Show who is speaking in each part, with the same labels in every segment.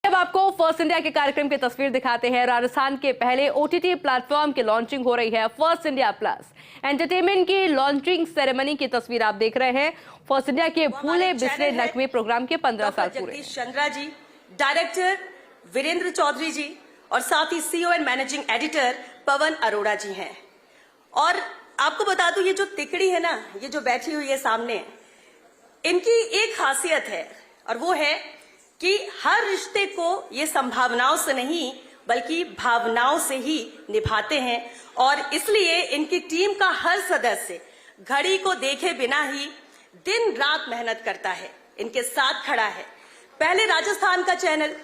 Speaker 1: अब आपको first India के कार्यक्रम की तस्वीर दिखाते हैं। राजस्थान के पहले ओटीटी प्लेटफॉर्म की लॉन्चिंग हो रही है, फर्स्ट इंडिया प्लस एंटरटेनमेंट की लॉन्चिंग सेरेमनी की तस्वीर आप देख रहे हैं। फर्स्ट इंडिया के भूले बिसरे नगमे प्रोग्राम के 15 साल पूरे।
Speaker 2: जगदीश चंद्रा जी, डायरेक्टर वीरेंद्र चौधरी जी और साथ ही CEO and managing editor Pawan Arora जी हैं। और आपको बता दूं, ये जो तिकड़ी है ना, ये जो बैठी हुई है सामने, इनकी एक खासियत है और वो है कि हर रिश्ते को ये संभावनाओं से नहीं बल्कि भावनाओं से ही निभाते हैं। और इसलिए इनकी टीम का हर सदस्य घड़ी को देखे बिना ही दिन रात मेहनत करता है, इनके साथ खड़ा है। पहले राजस्थान का चैनल,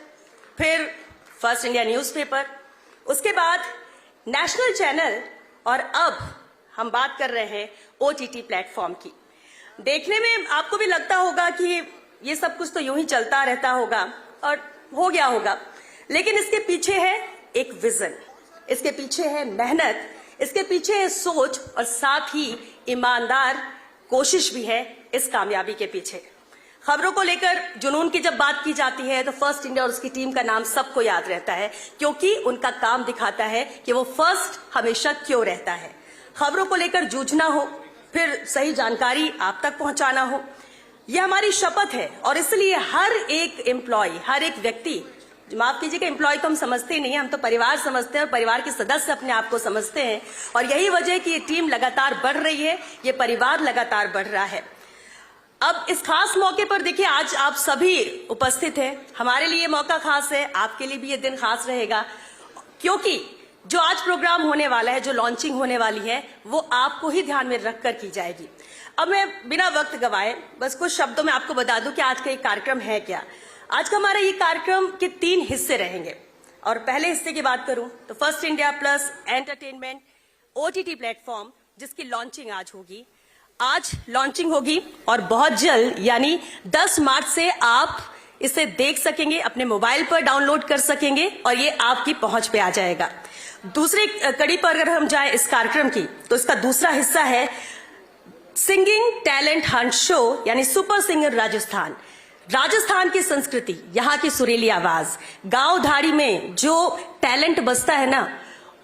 Speaker 2: फिर फर्स्ट इंडिया न्यूज़पेपर, उसके बाद नेशनल चैनल और अब हम बात कर रहे हैं ओटीटी प्लेटफॉर्म की। देखने में आपको भी लगता होगा कि ये सब कुछ तो यूं ही चलता रहता होगा और हो गया होगा, लेकिन इसके पीछे है एक विजन, इसके पीछे है मेहनत, इसके पीछे है सोच और साथ ही ईमानदार कोशिश भी है इस कामयाबी के पीछे। खबरों को लेकर जुनून की जब बात की जाती है तो फर्स्ट इंडिया और उसकी टीम का नाम सबको याद रहता है, क्योंकि उनका काम दिखाता है कि वो फर्स्ट हमेशा क्यों रहता है। खबरों को लेकर जूझना हो, फिर सही जानकारी आप तक पहुंचाना हो, यह हमारी शपथ है। और इसलिए हर एक एम्प्लॉय, हर एक व्यक्ति, माफ कीजिएगा, एम्प्लॉय तो हम समझते ही नहीं है, हम तो परिवार समझते हैं और परिवार के सदस्य अपने आप को समझते हैं। और यही वजह है कि ये टीम लगातार बढ़ रही है, ये परिवार लगातार बढ़ रहा है। अब इस खास मौके पर देखिए, आज आप सभी उपस्थित हैं, हमारे लिए मौका खास है, आपके लिए भी ये दिन खास रहेगा, क्योंकि जो आज प्रोग्राम होने वाला है, जो लॉन्चिंग होने वाली है, वो आपको ही ध्यान में रखकर की जाएगी। अब मैं बिना वक्त गवाए बस कुछ शब्दों में आपको बता दूं कि आज का ये कार्यक्रम है क्या। आज का हमारा ये कार्यक्रम के 3 हिस्से रहेंगे और पहले हिस्से की बात करूं तो first India plus entertainment OTT platform, जिसकी लॉन्चिंग आज होगी। आज लॉन्चिंग होगी और बहुत जल्द यानी 10 मार्च से आप इसे देख सकेंगे, अपने मोबाइल पर डाउनलोड कर सकेंगे और ये आपकी पहुंच पे आ जाएगा। दूसरी कड़ी पर अगर हम जाएं इस कार्यक्रम की, तो इसका दूसरा हिस्सा है सिंगिंग टैलेंट हंट शो, यानी सुपर सिंगर राजस्थान। राजस्थान की संस्कृति, यहाँ की सुरीली आवाज, गांव धाड़ी में जो टैलेंट बसता है ना,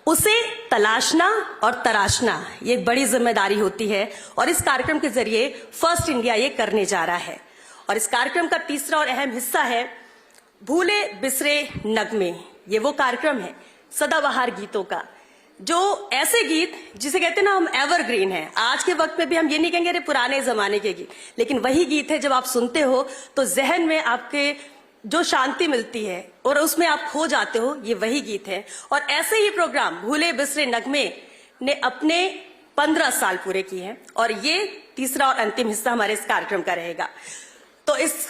Speaker 2: उसे तलाशना और तराशना ये एक बड़ी जिम्मेदारी होती है। और इस कार्यक्रम के जरिए फर्स्ट इंडिया ये करने जा रहा है। और इस कार्यक्रम का तीसरा और अहम हिस्सा है भूले बिसरे नगमे। ये वो कार्यक्रम है सदाबहार गीतों का, जो ऐसे गीत जिसे कहते हैं ना हम एवरग्रीन हैं। आज के वक्त में भी हम ये नहीं कहेंगे अरे पुराने जमाने के गीत, लेकिन वही गीत है जब आप सुनते हो तो जहन में आपके जो शांति मिलती है और उसमें आप खो जाते हो, ये वही गीत है। और ऐसे ही प्रोग्राम भूले बिसरे नगमे ने अपने 15 साल पूरे किए हैं और ये तीसरा और अंतिम हिस्सा हमारे इस कार्यक्रम का रहेगा। तो इस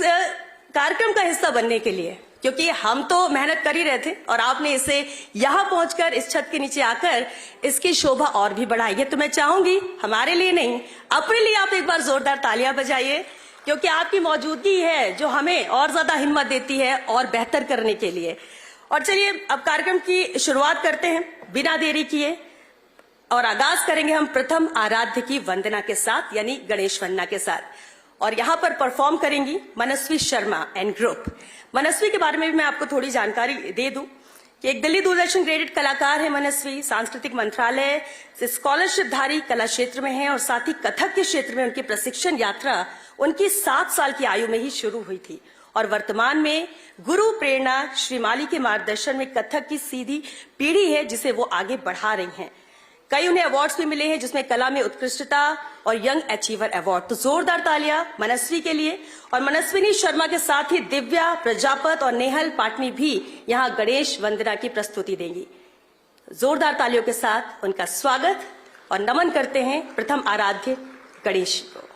Speaker 2: कार्यक्रम का हिस्सा बनने के लिए, क्योंकि हम तो मेहनत कर ही रहे थे और आपने इसे यहां पहुंचकर इस छत के नीचे आकर इसकी शोभा और भी बढ़ाई है, तो मैं चाहूंगी हमारे लिए नहीं, अपने लिए आप एक बार जोरदार तालियां बजाइए, क्योंकि आपकी मौजूदगी है जो हमें और ज्यादा हिम्मत देती है और बेहतर करने के लिए। और चलिए अब कार्यक्रम की शुरुआत करते हैं बिना देरी किए, और आगाज करेंगे हम प्रथम आराध्य की वंदना के साथ, यानी गणेश वंदना के साथ। और यहाँ पर परफॉर्म करेंगी मनस्वी शर्मा एंड ग्रुप। मनस्वी के बारे में भी मैं आपको थोड़ी जानकारी दे दूं कि एक दिल्ली दूरदर्शन ग्रेडेड कलाकार है मनस्वी। सांस्कृतिक मंत्रालय से स्कॉलरशिपधारी कला क्षेत्र में है और साथ ही कथक के क्षेत्र में उनकी प्रशिक्षण यात्रा उनकी 7 साल की आयु में ही शुरू हुई थी और वर्तमान में गुरु प्रेरणा श्रीमाली के मार्गदर्शन में कथक की सीधी पीढ़ी है जिसे वो आगे बढ़ा रही हैं। कई उन्हें अवार्ड्स भी मिले हैं, जिसमें कला में उत्कृष्टता और यंग अचीवर अवार्ड। तो जोरदार तालियां मनस्वी के लिए। और मनस्विनी शर्मा के साथ ही दिव्या प्रजापत और नेहल पाटनी भी यहां गणेश वंदना की प्रस्तुति देंगी। जोरदार तालियों के साथ उनका स्वागत और नमन करते हैं प्रथम आराध्य गणेश को।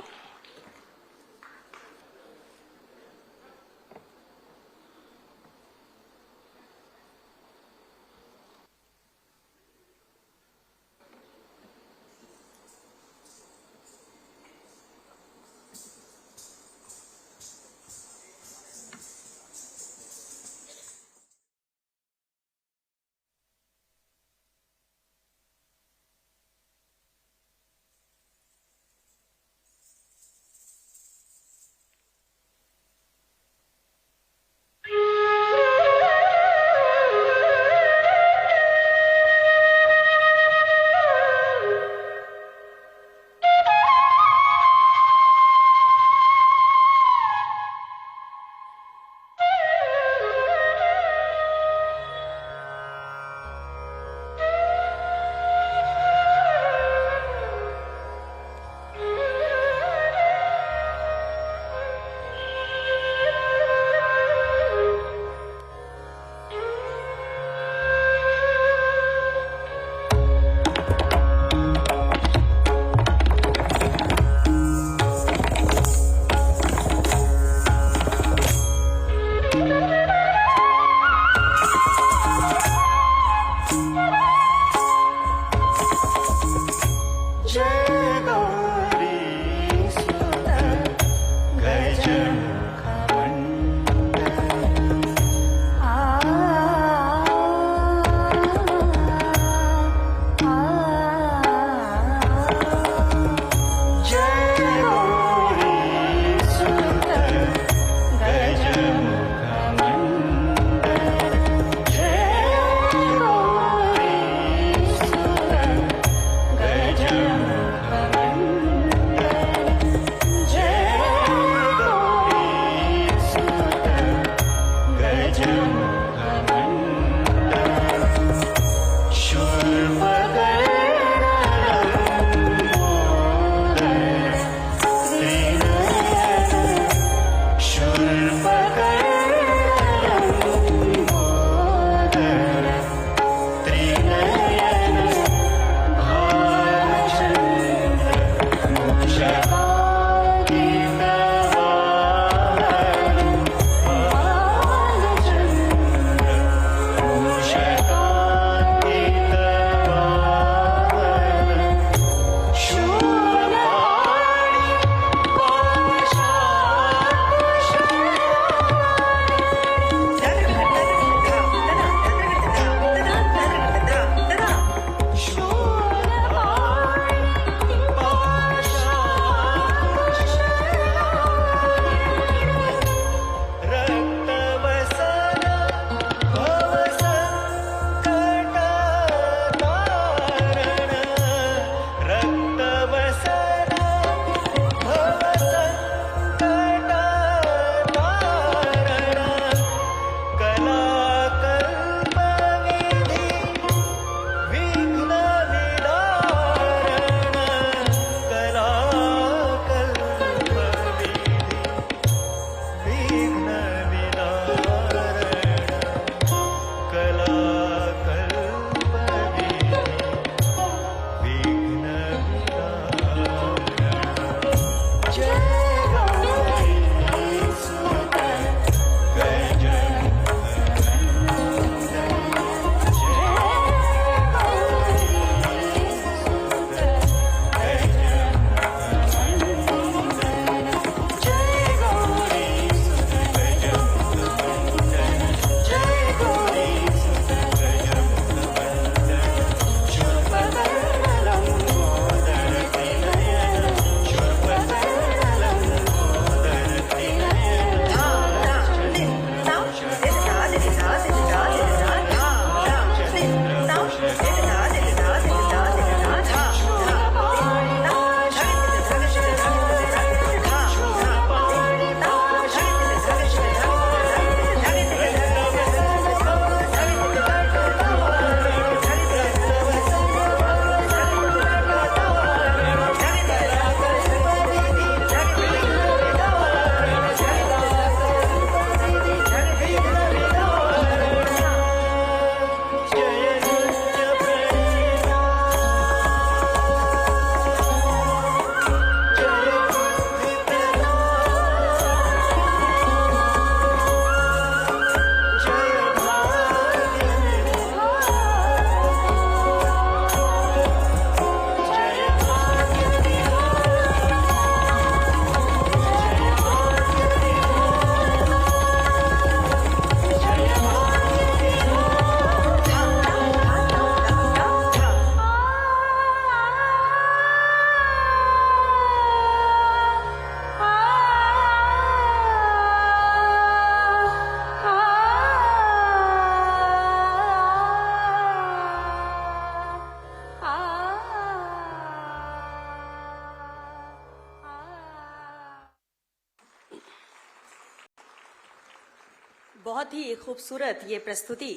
Speaker 2: बहुत ही खूबसूरत ये प्रस्तुति।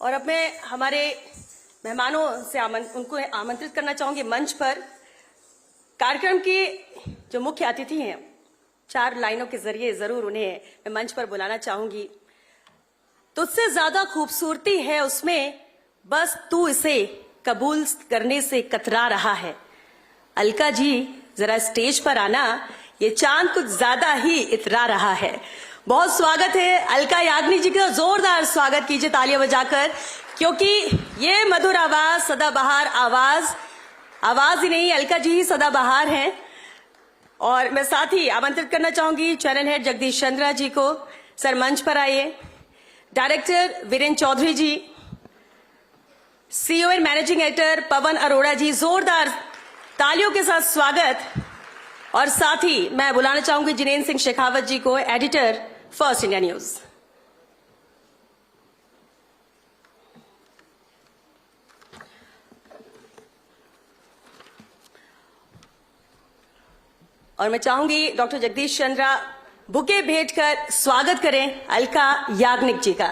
Speaker 2: और अब मैं हमारे मेहमानों से उनको आमंत्रित करना चाहूंगी मंच पर। कार्यक्रम की जो मुख्य अतिथि हैं, 4 लाइनों के जरिए जरूर उन्हें मैं मंच पर बुलाना चाहूंगी। तुझसे ज्यादा खूबसूरती है उसमें, बस तू इसे कबूल करने से कतरा रहा है। अलका जी जरा स्टेज पर आना, ये चांद कुछ ज्यादा ही इतरा रहा है। बहुत स्वागत है अलका याग्निक जी का, जोरदार स्वागत कीजिए तालियां बजाकर, क्योंकि ये मधुर आवाज, सदाबहार आवाज ही नहीं, अलका जी ही सदाबहार हैं। और मैं साथ ही आमंत्रित करना चाहूंगी चैनल हेड जगदीश चंद्रा जी को। सर मंच पर आइए। Director Virendra Chaudhary ji, CEO and managing editor Pawan Arora ji, जोरदार तालियों के साथ स्वागत। और साथ ही मैं बुलाना चाहूंगी जिनेन्द्र सिंह शेखावत जी को, एडिटर फर्स्ट इंडिया न्यूज। और मैं चाहूंगी डॉक्टर जगदीश चंद्रा बुके भेंट कर स्वागत करें अलका याग्निक जी का।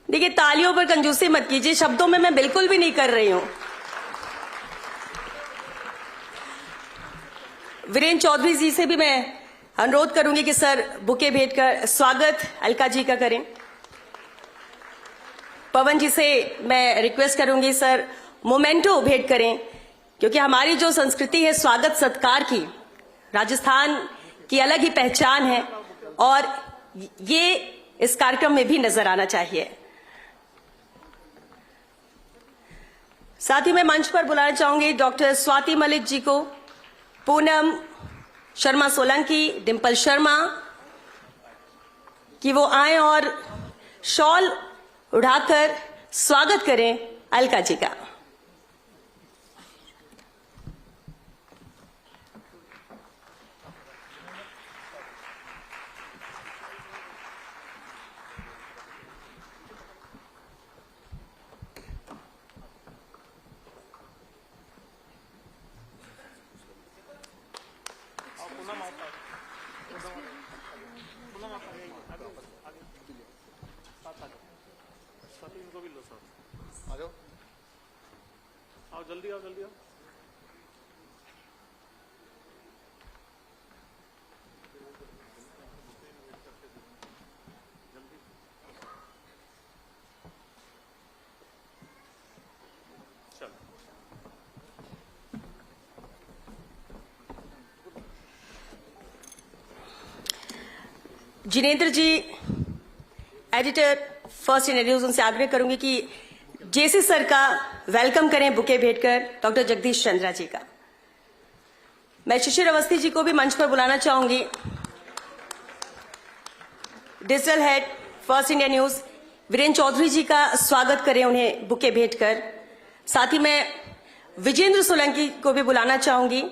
Speaker 2: देखिए, तालियों पर कंजूसी मत कीजिए, शब्दों में मैं बिल्कुल भी नहीं कर रही हूं। वीरेंद्र चौधरी जी से भी मैं अनुरोध करूंगी कि सर बुके भेंट कर स्वागत अलका जी का करें। पवन जी से मैं रिक्वेस्ट करूंगी सर मोमेंटो भेंट करें, क्योंकि हमारी जो संस्कृति है स्वागत सत्कार की, राजस्थान की अलग ही पहचान है और ये इस कार्यक्रम में भी नजर आना चाहिए। साथ ही मैं मंच पर बुलाना चाहूंगी डॉक्टर स्वाति मलिक जी को, पूनम शर्मा सोलंकी, डिंपल शर्मा, कि वो आए और शॉल उड़ाकर स्वागत करें अलका जी का।
Speaker 3: आओ जल्दी आओ। चलो
Speaker 2: जिनेन्द्र जी, एडिटर फर्स्ट इंडिया न्यूज, उनसे आग्रह करूंगी कि जेसी सर का वेलकम करें बुके भेंट कर डॉक्टर जगदीश चंद्रा जी का। मैं शिशिर अवस्थी जी को भी मंच पर बुलाना चाहूंगी। Digital head first India news Virendra Chaudhary ji का स्वागत करें उन्हें बुके भेंट कर। साथ ही मैं विजेंद्र सोलंकी को भी बुलाना चाहूंगी।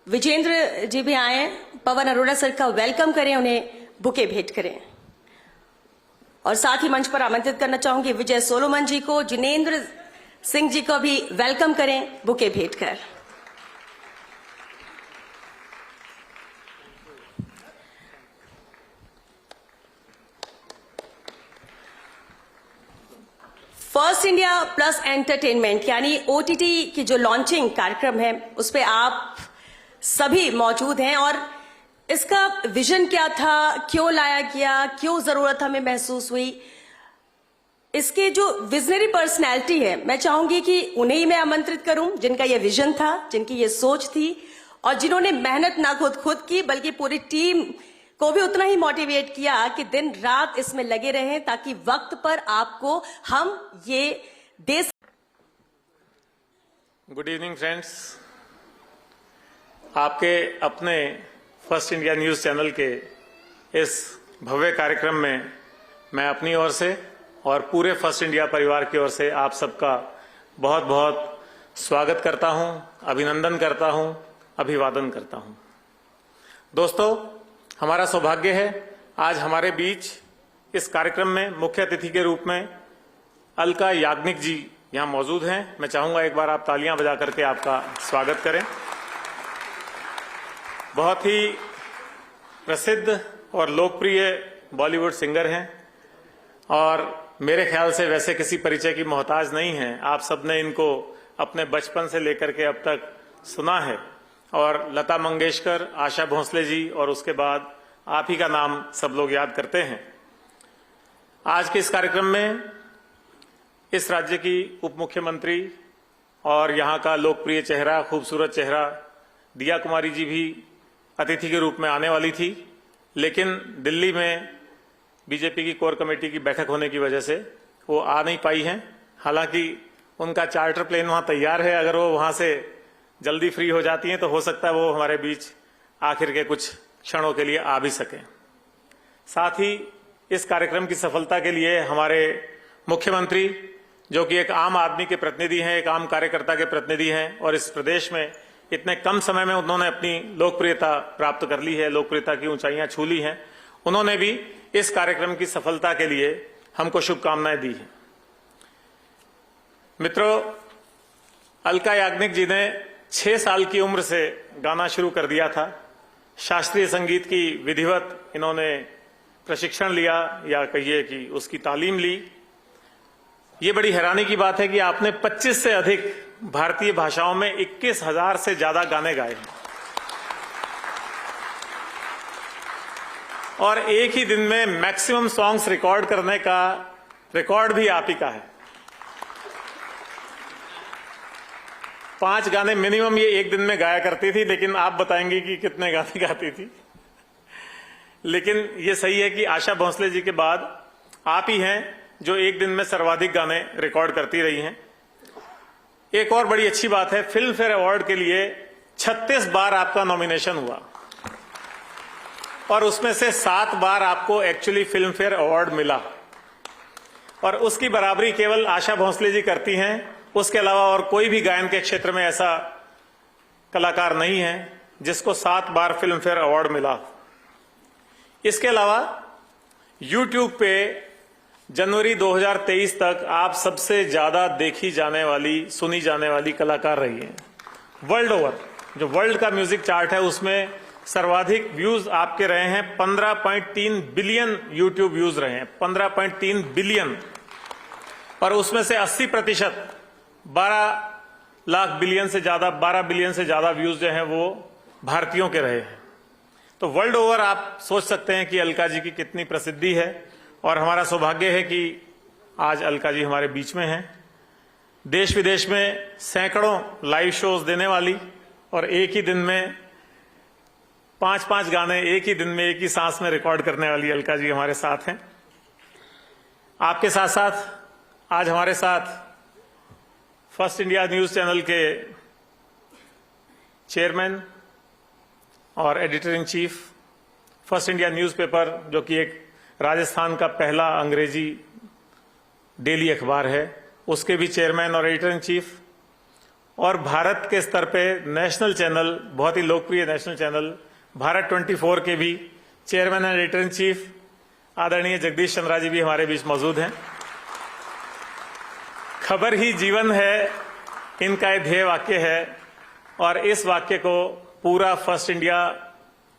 Speaker 2: विजेंद्र जी भी आए, पवन अरोड़ा सर का वेलकम करें, उन्हें बुके भेंट करें। और साथ ही मंच पर आमंत्रित करना चाहूंगी विजय सोलोमन जी को, जिनेन्द्र सिंह जी को भी वेलकम करें बुके भेंट कर। फर्स्ट इंडिया प्लस एंटरटेनमेंट यानी ओटीटी की जो लॉन्चिंग कार्यक्रम है, उस पे आप सभी मौजूद हैं। और इसका विजन क्या था, क्यों लाया गया, क्यों जरूरत हमें महसूस हुई, इसके जो विजनरी पर्सनैलिटी है, मैं चाहूंगी कि उन्हें ही मैं आमंत्रित करूं, जिनका ये विजन था, जिनकी ये सोच थी, और जिन्होंने मेहनत ना खुद की बल्कि पूरी टीम को भी उतना ही मोटिवेट किया कि दिन रात इसमें लगे रहें, ताकि वक्त पर आपको हम ये दे।
Speaker 3: गुड इवनिंग फ्रेंड्स, आपके अपने फर्स्ट इंडिया न्यूज चैनल के इस भव्य कार्यक्रम में मैं अपनी ओर से और पूरे फर्स्ट इंडिया परिवार की ओर से आप सबका बहुत बहुत स्वागत करता हूं, अभिनंदन करता हूं, अभिवादन करता हूं। दोस्तों, हमारा सौभाग्य है आज हमारे बीच इस कार्यक्रम में मुख्य अतिथि के रूप में अलका याग्निक जी यहां मौजूद हैं। मैं चाहूंगा एक बार आप तालियां बजा करके आपका स्वागत करें। बहुत ही प्रसिद्ध और लोकप्रिय बॉलीवुड सिंगर हैं और मेरे ख्याल से वैसे किसी परिचय की मोहताज नहीं है। आप सबने इनको अपने बचपन से लेकर के अब तक सुना है और लता मंगेशकर, आशा भोसले जी और उसके बाद आप ही का नाम सब लोग याद करते हैं। आज के इस कार्यक्रम में इस राज्य की उप मुख्यमंत्री और यहाँ का लोकप्रिय चेहरा, खूबसूरत चेहरा दिया कुमारी जी भी अतिथि के रूप में आने वाली थी, लेकिन दिल्ली में बीजेपी की कोर कमेटी की बैठक होने की वजह से वो आ नहीं पाई हैं। हालांकि उनका चार्टर प्लेन वहां तैयार है, अगर वो वहां से जल्दी फ्री हो जाती हैं तो हो सकता है वो हमारे बीच आखिर के कुछ क्षणों के लिए आ भी सकें। साथ ही इस कार्यक्रम की सफलता के लिए हमारे मुख्यमंत्री, जो कि एक आम आदमी के प्रतिनिधि हैं, एक आम कार्यकर्ता के प्रतिनिधि हैं और इस प्रदेश में इतने कम समय में उन्होंने अपनी लोकप्रियता प्राप्त कर ली है, लोकप्रियता की ऊंचाइयां छू ली हैं, उन्होंने भी इस कार्यक्रम की सफलता के लिए हमको शुभकामनाएं दी हैं। मित्रों, अलका याग्निक जी ने 6 साल की उम्र से गाना शुरू कर दिया था। शास्त्रीय संगीत की विधिवत इन्होंने प्रशिक्षण लिया या कहिए कि उसकी तालीम ली। ये बड़ी हैरानी की बात है कि आपने 25 से अधिक भारतीय भाषाओं में 21,000 से ज्यादा गाने गाए हैं और एक ही दिन में मैक्सिमम सॉन्ग्स रिकॉर्ड करने का रिकॉर्ड भी आप ही का है। 5 गाने मिनिमम ये एक दिन में गाया करती थी, लेकिन आप बताएंगे कि कितने गाने गाती थी। लेकिन ये सही है कि आशा भोसले जी के बाद आप ही हैं जो एक दिन में सर्वाधिक गाने रिकॉर्ड करती रही हैं। एक और बड़ी अच्छी बात है, फिल्म फेयर अवार्ड के लिए 36 बार आपका नॉमिनेशन हुआ और उसमें से 7 बार आपको एक्चुअली फिल्म फेयर अवार्ड मिला और उसकी बराबरी केवल आशा भोसले जी करती हैं। उसके अलावा और कोई भी गायन के क्षेत्र में ऐसा कलाकार नहीं है जिसको 7 बार फिल्म फेयर अवार्ड मिला। इसके अलावा YouTube पे जनवरी 2023 तक आप सबसे ज्यादा देखी जाने वाली, सुनी जाने वाली कलाकार रही हैं। वर्ल्ड ओवर जो वर्ल्ड का म्यूजिक चार्ट है उसमें सर्वाधिक व्यूज आपके रहे हैं। 15.3 बिलियन YouTube व्यूज रहे हैं, 15.3 बिलियन, और उसमें से 80% 12 लाख बिलियन से ज्यादा, 12 बिलियन से ज्यादा व्यूज जो हैं वो भारतीयों के रहे हैं। तो वर्ल्ड ओवर आप सोच सकते हैं कि अलका जी की कितनी प्रसिद्धि है और हमारा सौभाग्य है कि आज अलका जी हमारे बीच में हैं। देश विदेश में सैकड़ों लाइव शोज देने वाली और एक ही दिन में 5-5 गाने एक ही दिन में एक ही सांस में रिकॉर्ड करने वाली अलका जी हमारे साथ हैं। आपके साथ साथ आज हमारे साथ फर्स्ट इंडिया न्यूज चैनल के चेयरमैन और editor in chief, first India newspaper जो कि एक राजस्थान का पहला अंग्रेजी डेली अखबार है, उसके भी चेयरमैन और एडिटर इन चीफ, और भारत के स्तर पे नेशनल चैनल, बहुत ही लोकप्रिय नेशनल चैनल भारत 24 के भी chairman and editor in chief आदरणीय जगदीश चंद्रा जी भी हमारे बीच मौजूद हैं। खबर ही जीवन है, इनका एक ध्येय वाक्य है और इस वाक्य को पूरा first India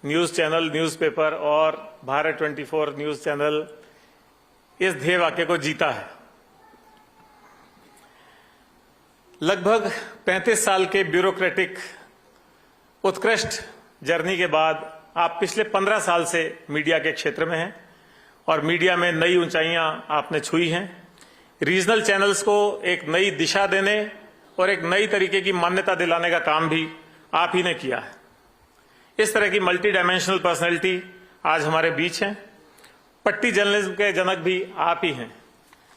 Speaker 3: news channel, newspaper और भारत 24 न्यूज चैनल इस ध्येय वाक्य को जीता है। लगभग 35 साल के ब्यूरोक्रेटिक उत्कृष्ट जर्नी के बाद आप पिछले 15 साल से मीडिया के क्षेत्र में हैं और मीडिया में नई ऊंचाइयां आपने छुई हैं। रीजनल चैनल्स को एक नई दिशा देने और एक नई तरीके की मान्यता दिलाने का काम भी आप ही ने किया है। इस तरह की मल्टी डायमेंशनल पर्सनैलिटी आज हमारे बीच हैं। पट्टी जर्नलिज्म के जनक भी आप ही हैं,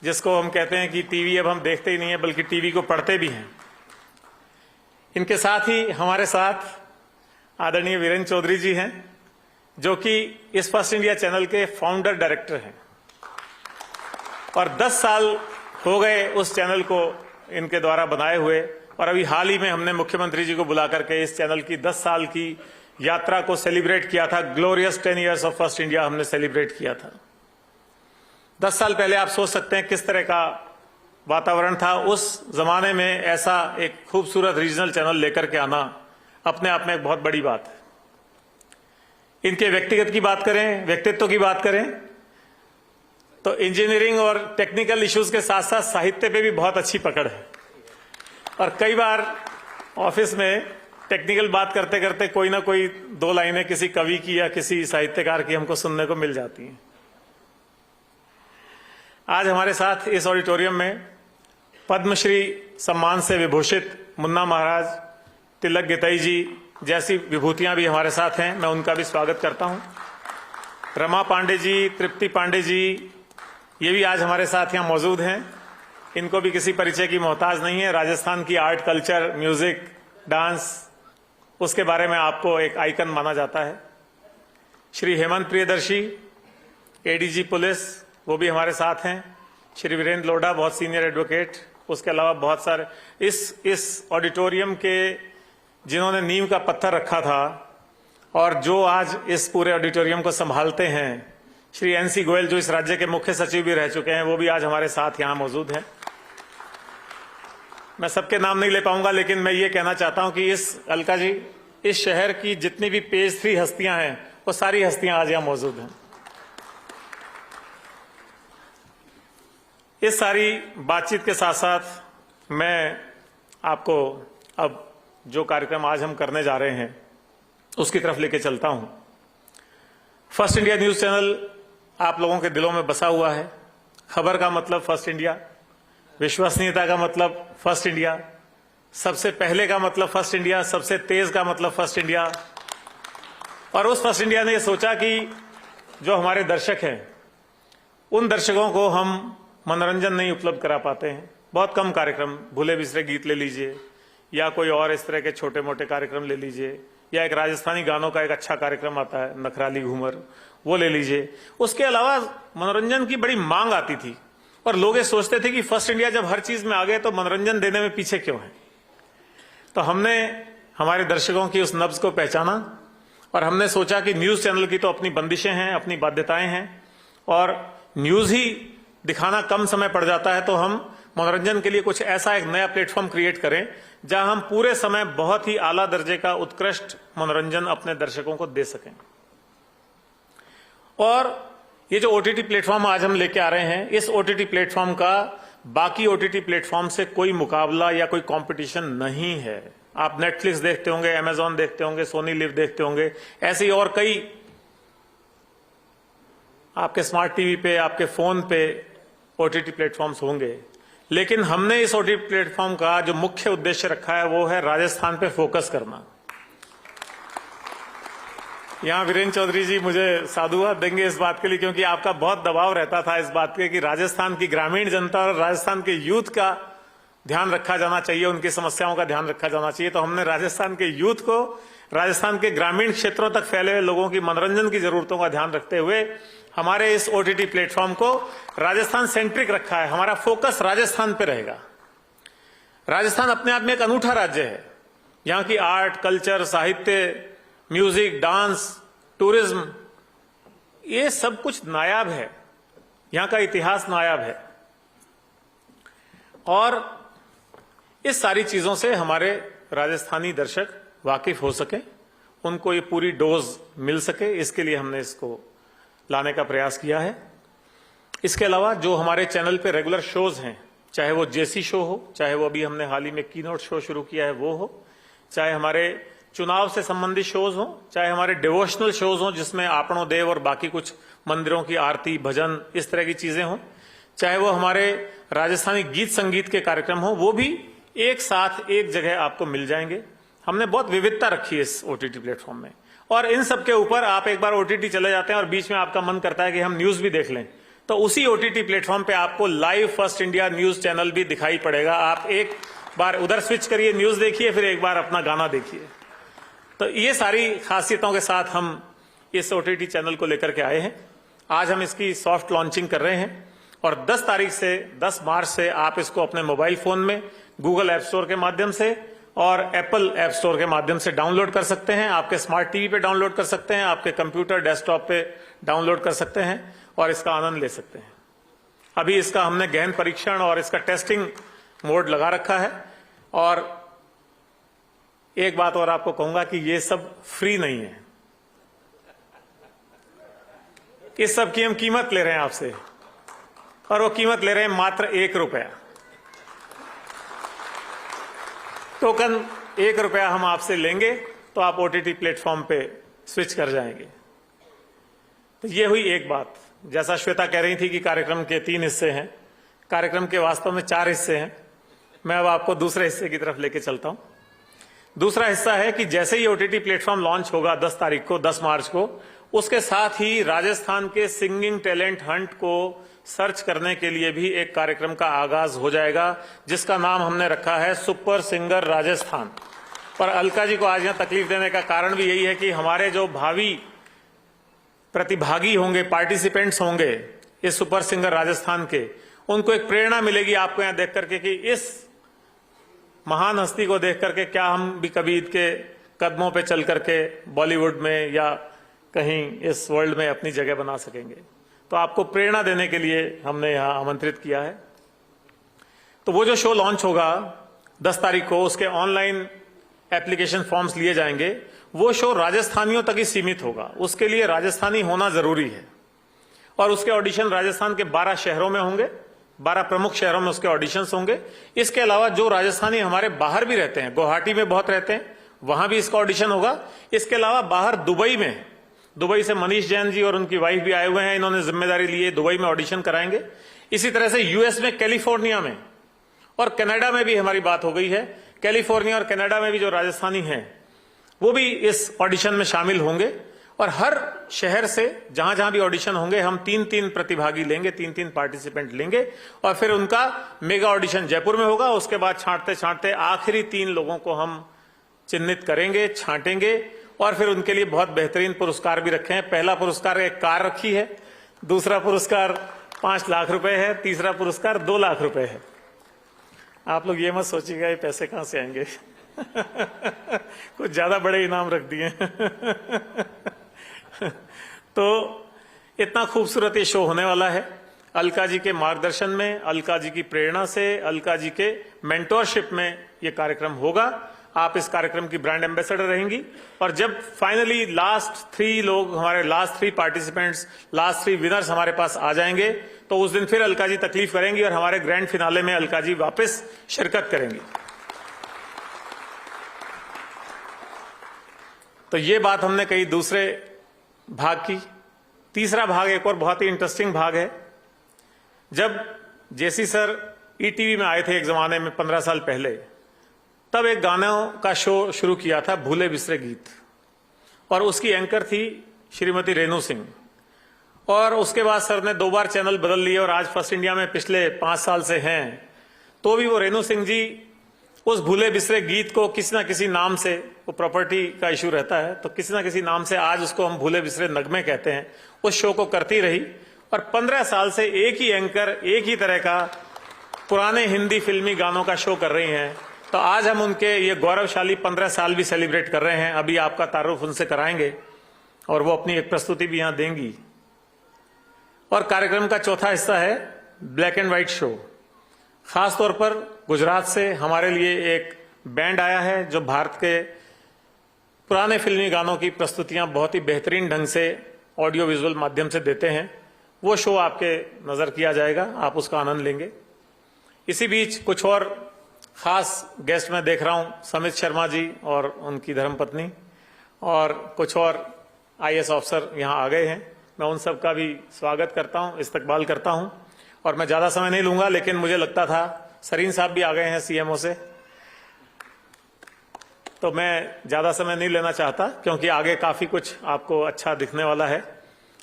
Speaker 3: जिसको हम कहते हैं कि टीवी अब हम देखते ही नहीं है बल्कि टीवी को पढ़ते भी हैं। इनके साथ ही हमारे साथ आदरणीय वीरेंद्र चौधरी जी हैं, जो कि इस फर्स्ट इंडिया चैनल के फाउंडर डायरेक्टर हैं और 10 साल हो गए उस चैनल को इनके द्वारा बनाए हुए, और अभी हाल ही में हमने मुख्यमंत्री जी को बुला करके इस चैनल की 10 साल की यात्रा को सेलिब्रेट किया था। Glorious 10 years of first India हमने सेलिब्रेट किया था। 10 साल पहले आप सोच सकते हैं किस तरह का वातावरण था। उस जमाने में ऐसा एक खूबसूरत रीजनल चैनल लेकर के आना अपने आप में एक बहुत बड़ी बात है। इनके व्यक्तिगत की बात करें, व्यक्तित्व की बात करें, तो इंजीनियरिंग और टेक्निकल इश्यूज के साथ साथ साहित्य पे भी बहुत अच्छी पकड़ है। और कई बार ऑफिस में टेक्निकल बात करते करते कोई ना कोई दो लाइनें किसी कवि की या किसी साहित्यकार की हमको सुनने को मिल जाती हैं। आज हमारे साथ इस ऑडिटोरियम में पद्मश्री सम्मान से विभूषित मुन्ना महाराज, तिलक गितई जी जैसी विभूतियां भी हमारे साथ हैं, मैं उनका भी स्वागत करता हूं। रमा पांडे जी, तृप्ति पांडे जी, ये भी आज हमारे साथ यहाँ मौजूद हैं। इनको भी किसी परिचय की मोहताज नहीं है। राजस्थान की आर्ट, कल्चर, म्यूजिक, डांस, उसके बारे में आपको एक आइकन माना जाता है। श्री हेमंत प्रियदर्शी, एडीजी पुलिस, वो भी हमारे साथ हैं। श्री वीरेंद्र लोढ़ा, बहुत सीनियर एडवोकेट। उसके अलावा बहुत सारे इस ऑडिटोरियम के जिन्होंने नींव का पत्थर रखा था और जो आज इस पूरे ऑडिटोरियम को संभालते हैं, श्री एनसी गोयल, जो इस राज्य के मुख्य सचिव भी रह चुके हैं, वो भी आज हमारे साथ यहां मौजूद हैं। मैं सबके नाम नहीं ले पाऊंगा, लेकिन मैं ये कहना चाहता हूं कि अलका जी, इस शहर की जितनी भी पेज 3 हस्तियां हैं, वो सारी हस्तियां आज यहां मौजूद हैं। इस सारी बातचीत के साथ साथ मैं आपको अब जो कार्यक्रम आज हम करने जा रहे हैं उसकी तरफ लेके चलता हूं। फर्स्ट इंडिया न्यूज चैनल आप लोगों के दिलों में बसा हुआ है। खबर का मतलब फर्स्ट इंडिया, विश्वसनीयता का मतलब फर्स्ट इंडिया, सबसे पहले का मतलब फर्स्ट इंडिया, सबसे तेज का मतलब फर्स्ट इंडिया। और उस फर्स्ट इंडिया ने यह सोचा कि जो हमारे दर्शक हैं, उन दर्शकों को हम मनोरंजन नहीं उपलब्ध करा पाते हैं। बहुत कम कार्यक्रम, भूले बिसरे गीत ले लीजिए, या कोई और इस तरह के छोटे मोटे कार्यक्रम ले लीजिए, या एक राजस्थानी गानों का एक अच्छा कार्यक्रम आता है, नखराली घूमर, वो ले लीजिए। उसके अलावा मनोरंजन की बड़ी मांग आती थी और लोग ये सोचते थे कि फर्स्ट इंडिया जब हर चीज में आ गए तो मनोरंजन देने में पीछे क्यों है। तो हमने हमारे दर्शकों की उस नब्ज को पहचाना और हमने सोचा कि न्यूज चैनल की तो अपनी बंदिशें हैं, अपनी बाध्यताएं हैं, और न्यूज ही दिखाना कम समय पड़ जाता है, तो हम मनोरंजन के लिए कुछ ऐसा एक नया प्लेटफॉर्म क्रिएट करें जहां हम पूरे समय बहुत ही आला दर्जे का उत्कृष्ट मनोरंजन अपने दर्शकों को दे सकें। और ये जो ओटीटी प्लेटफॉर्म आज हम लेके आ रहे हैं, इस ओटीटी प्लेटफॉर्म का बाकी ओटीटी प्लेटफॉर्म से कोई मुकाबला या कोई कंपटीशन नहीं है। आप नेटफ्लिक्स देखते होंगे, अमेजॉन देखते होंगे, सोनी लिव देखते होंगे, ऐसे ही और कई आपके स्मार्ट टीवी पे, आपके फोन पे ओटीटी प्लेटफॉर्म्स होंगे। लेकिन हमने इस ओटीटी प्लेटफॉर्म का जो मुख्य उद्देश्य रखा है वो है राजस्थान पे फोकस करना। यहां वीरेंद्र चौधरी जी मुझे साधुवाद देंगे इस बात के लिए, क्योंकि आपका बहुत दबाव रहता था इस बात के कि राजस्थान की ग्रामीण जनता और राजस्थान के यूथ का ध्यान रखा जाना चाहिए, उनकी समस्याओं का ध्यान रखा जाना चाहिए। तो हमने राजस्थान के यूथ को, राजस्थान के ग्रामीण क्षेत्रों तक फैले हुए लोगों की मनोरंजन की जरूरतों का ध्यान रखते हुए हमारे इस ओटीटी प्लेटफॉर्म को राजस्थान सेंट्रिक रखा है। हमारा फोकस राजस्थान पे रहेगा। राजस्थान अपने आप में एक अनूठा राज्य है। यहाँ की आर्ट, कल्चर, साहित्य, म्यूजिक, डांस, टूरिज्म, ये सब कुछ नायाब है। यहाँ का इतिहास नायाब है और इस सारी चीजों से हमारे राजस्थानी दर्शक वाकिफ हो सके, उनको ये पूरी डोज मिल सके, इसके लिए हमने इसको लाने का प्रयास किया है। इसके अलावा जो हमारे चैनल पे रेगुलर शोज हैं, चाहे वो जेसी शो हो, चाहे वो अभी हमने हाल ही में कीनोट शो शुरू किया है वो हो, चाहे हमारे चुनाव से संबंधित शोज हो, चाहे हमारे डिवोशनल शोज हो जिसमें आपणो देव और बाकी कुछ मंदिरों की आरती, भजन, इस तरह की चीजें हों, चाहे वो हमारे राजस्थानी गीत संगीत के कार्यक्रम हो, वो भी एक साथ एक जगह आपको मिल जाएंगे। हमने बहुत विविधता रखी है इस ओटीटी प्लेटफॉर्म में। और इन सब के ऊपर आप एक बार ओटीटी चले जाते हैं और बीच में आपका मन करता है कि हम न्यूज भी देख लें, तो उसी ओटीटी प्लेटफॉर्म पे आपको live first India news channel भी दिखाई पड़ेगा। आप एक बार उधर स्विच करिए, न्यूज देखिए, फिर एक बार अपना गाना देखिए। तो ये सारी खासियतों के साथ हम इस ओटीटी चैनल को लेकर के आए हैं। आज हम इसकी सॉफ्ट लॉन्चिंग कर रहे हैं और 10 मार्च से आप इसको अपने मोबाइल फोन में गूगल ऐप स्टोर के माध्यम से और एप्पल ऐप स्टोर के माध्यम से डाउनलोड कर सकते हैं। आपके स्मार्ट टीवी पे डाउनलोड कर सकते हैं, आपके कंप्यूटर, डेस्कटॉप पे डाउनलोड कर सकते हैं और इसका आनंद ले सकते हैं। अभी इसका हमने गहन परीक्षण और इसका टेस्टिंग मोड लगा रखा है। और एक बात और आपको कहूंगा कि ये सब फ्री नहीं है। इस सब की हम कीमत ले रहे हैं आपसे, और वो कीमत ले रहे हैं मात्र ₹1। टोकन ₹1 हम आपसे लेंगे तो आप OTT प्लेटफॉर्म पे स्विच कर जाएंगे। तो ये हुई एक बात। जैसा श्वेता कह रही थी कि कार्यक्रम के 3 हिस्से हैं, कार्यक्रम के वास्तव में 4 हिस्से हैं। मैं अब आपको दूसरे हिस्से की तरफ लेके चलता हूं। दूसरा हिस्सा है कि जैसे ही OTT प्लेटफॉर्म लॉन्च होगा 10 तारीख को, 10 मार्च को, उसके साथ ही राजस्थान के सिंगिंग टैलेंट हंट को सर्च करने के लिए भी एक कार्यक्रम का आगाज हो जाएगा, जिसका नाम हमने रखा है सुपर सिंगर राजस्थान। और अलका जी को आज यहां तकलीफ देने का कारण भी यही है कि हमारे जो भावी प्रतिभागी होंगे, पार्टिसिपेंट्स होंगे इस सुपर सिंगर राजस्थान के, उनको एक प्रेरणा मिलेगी आपको यहां देख करके कि इस महान हस्ती को देख करके क्या हम भी कभी इनके कदमों पे चल करके बॉलीवुड में या कहीं इस वर्ल्ड में अपनी जगह बना सकेंगे। तो आपको प्रेरणा देने के लिए हमने यहां आमंत्रित किया है। तो वो जो शो लॉन्च होगा 10 तारीख को, उसके ऑनलाइन एप्लीकेशन फॉर्म्स लिए जाएंगे। वो शो राजस्थानियों तक ही सीमित होगा, उसके लिए राजस्थानी होना जरूरी है। और उसके ऑडिशन राजस्थान के 12 शहरों में होंगे, 12 प्रमुख शहरों में उसके ऑडिशंस होंगे। इसके अलावा जो राजस्थानी हमारे बाहर भी रहते हैं, गुवाहाटी में बहुत रहते हैं, वहां भी इसका ऑडिशन होगा। इसके अलावा बाहर दुबई में, दुबई से मनीष जैन जी और उनकी वाइफ भी आए हुए हैं, इन्होंने जिम्मेदारी ली है, दुबई में ऑडिशन कराएंगे। इसी तरह से यूएस में, कैलिफोर्निया में और कनाडा में भी हमारी बात हो गई है। कैलिफोर्निया और कनाडा में भी जो राजस्थानी हैं वो भी इस ऑडिशन में शामिल होंगे। और हर शहर से जहां जहां भी ऑडिशन होंगे हम 3-3 प्रतिभागी लेंगे, 3-3 पार्टिसिपेंट लेंगे, और फिर उनका मेगा ऑडिशन जयपुर में होगा। उसके बाद छांटते छांटते आखिरी 3 लोगों को हम चिन्हित करेंगे, छांटेंगे, और फिर उनके लिए बहुत बेहतरीन पुरस्कार भी रखे हैं। पहला पुरस्कार एक कार रखी है, दूसरा पुरस्कार 5 लाख रुपए है, तीसरा पुरस्कार 2 लाख रुपए है। आप लोग ये मत सोचिएगा ये पैसे कहां से आएंगे कुछ ज्यादा बड़े इनाम रख दिए तो इतना खूबसूरत ये शो होने वाला है। अलका जी के मार्गदर्शन में, अलका जी की प्रेरणा से, अलका जी के मेंटोरशिप में ये कार्यक्रम होगा। आप इस कार्यक्रम की ब्रांड एम्बेसडर रहेंगी। और जब फाइनली लास्ट 3 लोग, हमारे लास्ट 3 पार्टिसिपेंट्स, लास्ट 3 विनर्स हमारे पास आ जाएंगे, तो उस दिन फिर अलका जी तकलीफ करेंगी और हमारे ग्रैंड फिनाले में अलका जी वापस शिरकत करेंगी। तो ये बात हमने कही दूसरे भाग की। तीसरा भाग एक और बहुत ही इंटरेस्टिंग भाग है। जब जेसी सर ईटीवी में आए थे एक जमाने में 15 साल पहले, तब एक गानों का शो शुरू किया था, भूले बिसरे गीत, और उसकी एंकर थी श्रीमती रेणु सिंह। और उसके बाद सर ने 2 बार चैनल बदल लिए और आज फर्स्ट इंडिया में पिछले 5 साल से हैं। तो भी वो रेणु सिंह जी उस भूले बिसरे गीत को किसी ना किसी नाम से, वो प्रॉपर्टी का इशू रहता है तो किसी ना किसी नाम से आज उसको हम भूले बिसरे नगमे कहते हैं, उस शो को करती रही। और 15 साल से एक ही एंकर, एक ही तरह का पुराने हिंदी फिल्मी गानों का शो कर रही हैं। तो आज हम उनके ये गौरवशाली 15 साल भी सेलिब्रेट कर रहे हैं। अभी आपका तारुफ उनसे कराएंगे और वो अपनी एक प्रस्तुति भी यहां देंगी। और कार्यक्रम का चौथा हिस्सा है ब्लैक एंड व्हाइट शो। खास तौर पर गुजरात से हमारे लिए एक बैंड आया है जो भारत के पुराने फिल्मी गानों की प्रस्तुतियां बहुत ही बेहतरीन ढंग से ऑडियो विजुअल माध्यम से देते हैं। वो शो आपके नजर किया जाएगा, आप उसका आनंद लेंगे। इसी बीच कुछ और खास गेस्ट मैं देख रहा हूं, समित शर्मा जी और उनकी धर्मपत्नी, और कुछ और आईएएस ऑफिसर यहां आ गए हैं। मैं उन सब का भी स्वागत करता हूं, इस्तकबाल करता हूं। और मैं ज्यादा समय नहीं लूंगा, लेकिन मुझे लगता था सरीन साहब भी आ गए हैं सीएमओ से, तो मैं ज्यादा समय नहीं लेना चाहता क्योंकि आगे काफी कुछ आपको अच्छा दिखने वाला है।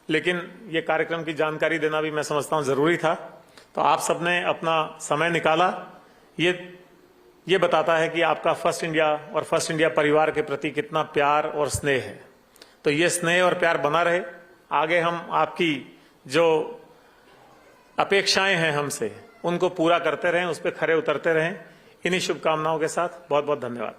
Speaker 3: लेकिन ये कार्यक्रम की जानकारी देना भी मैं समझता हूं जरूरी था। तो आप सबने अपना समय निकाला, ये बताता है कि आपका फर्स्ट इंडिया और फर्स्ट इंडिया परिवार के प्रति कितना प्यार और स्नेह है। तो ये स्नेह और प्यार बना रहे। आगे हम आपकी जो अपेक्षाएं हैं हमसे, उनको पूरा करते रहें, उस पर खरे उतरते रहें। इन्हीं शुभकामनाओं के साथ बहुत बहुत धन्यवाद।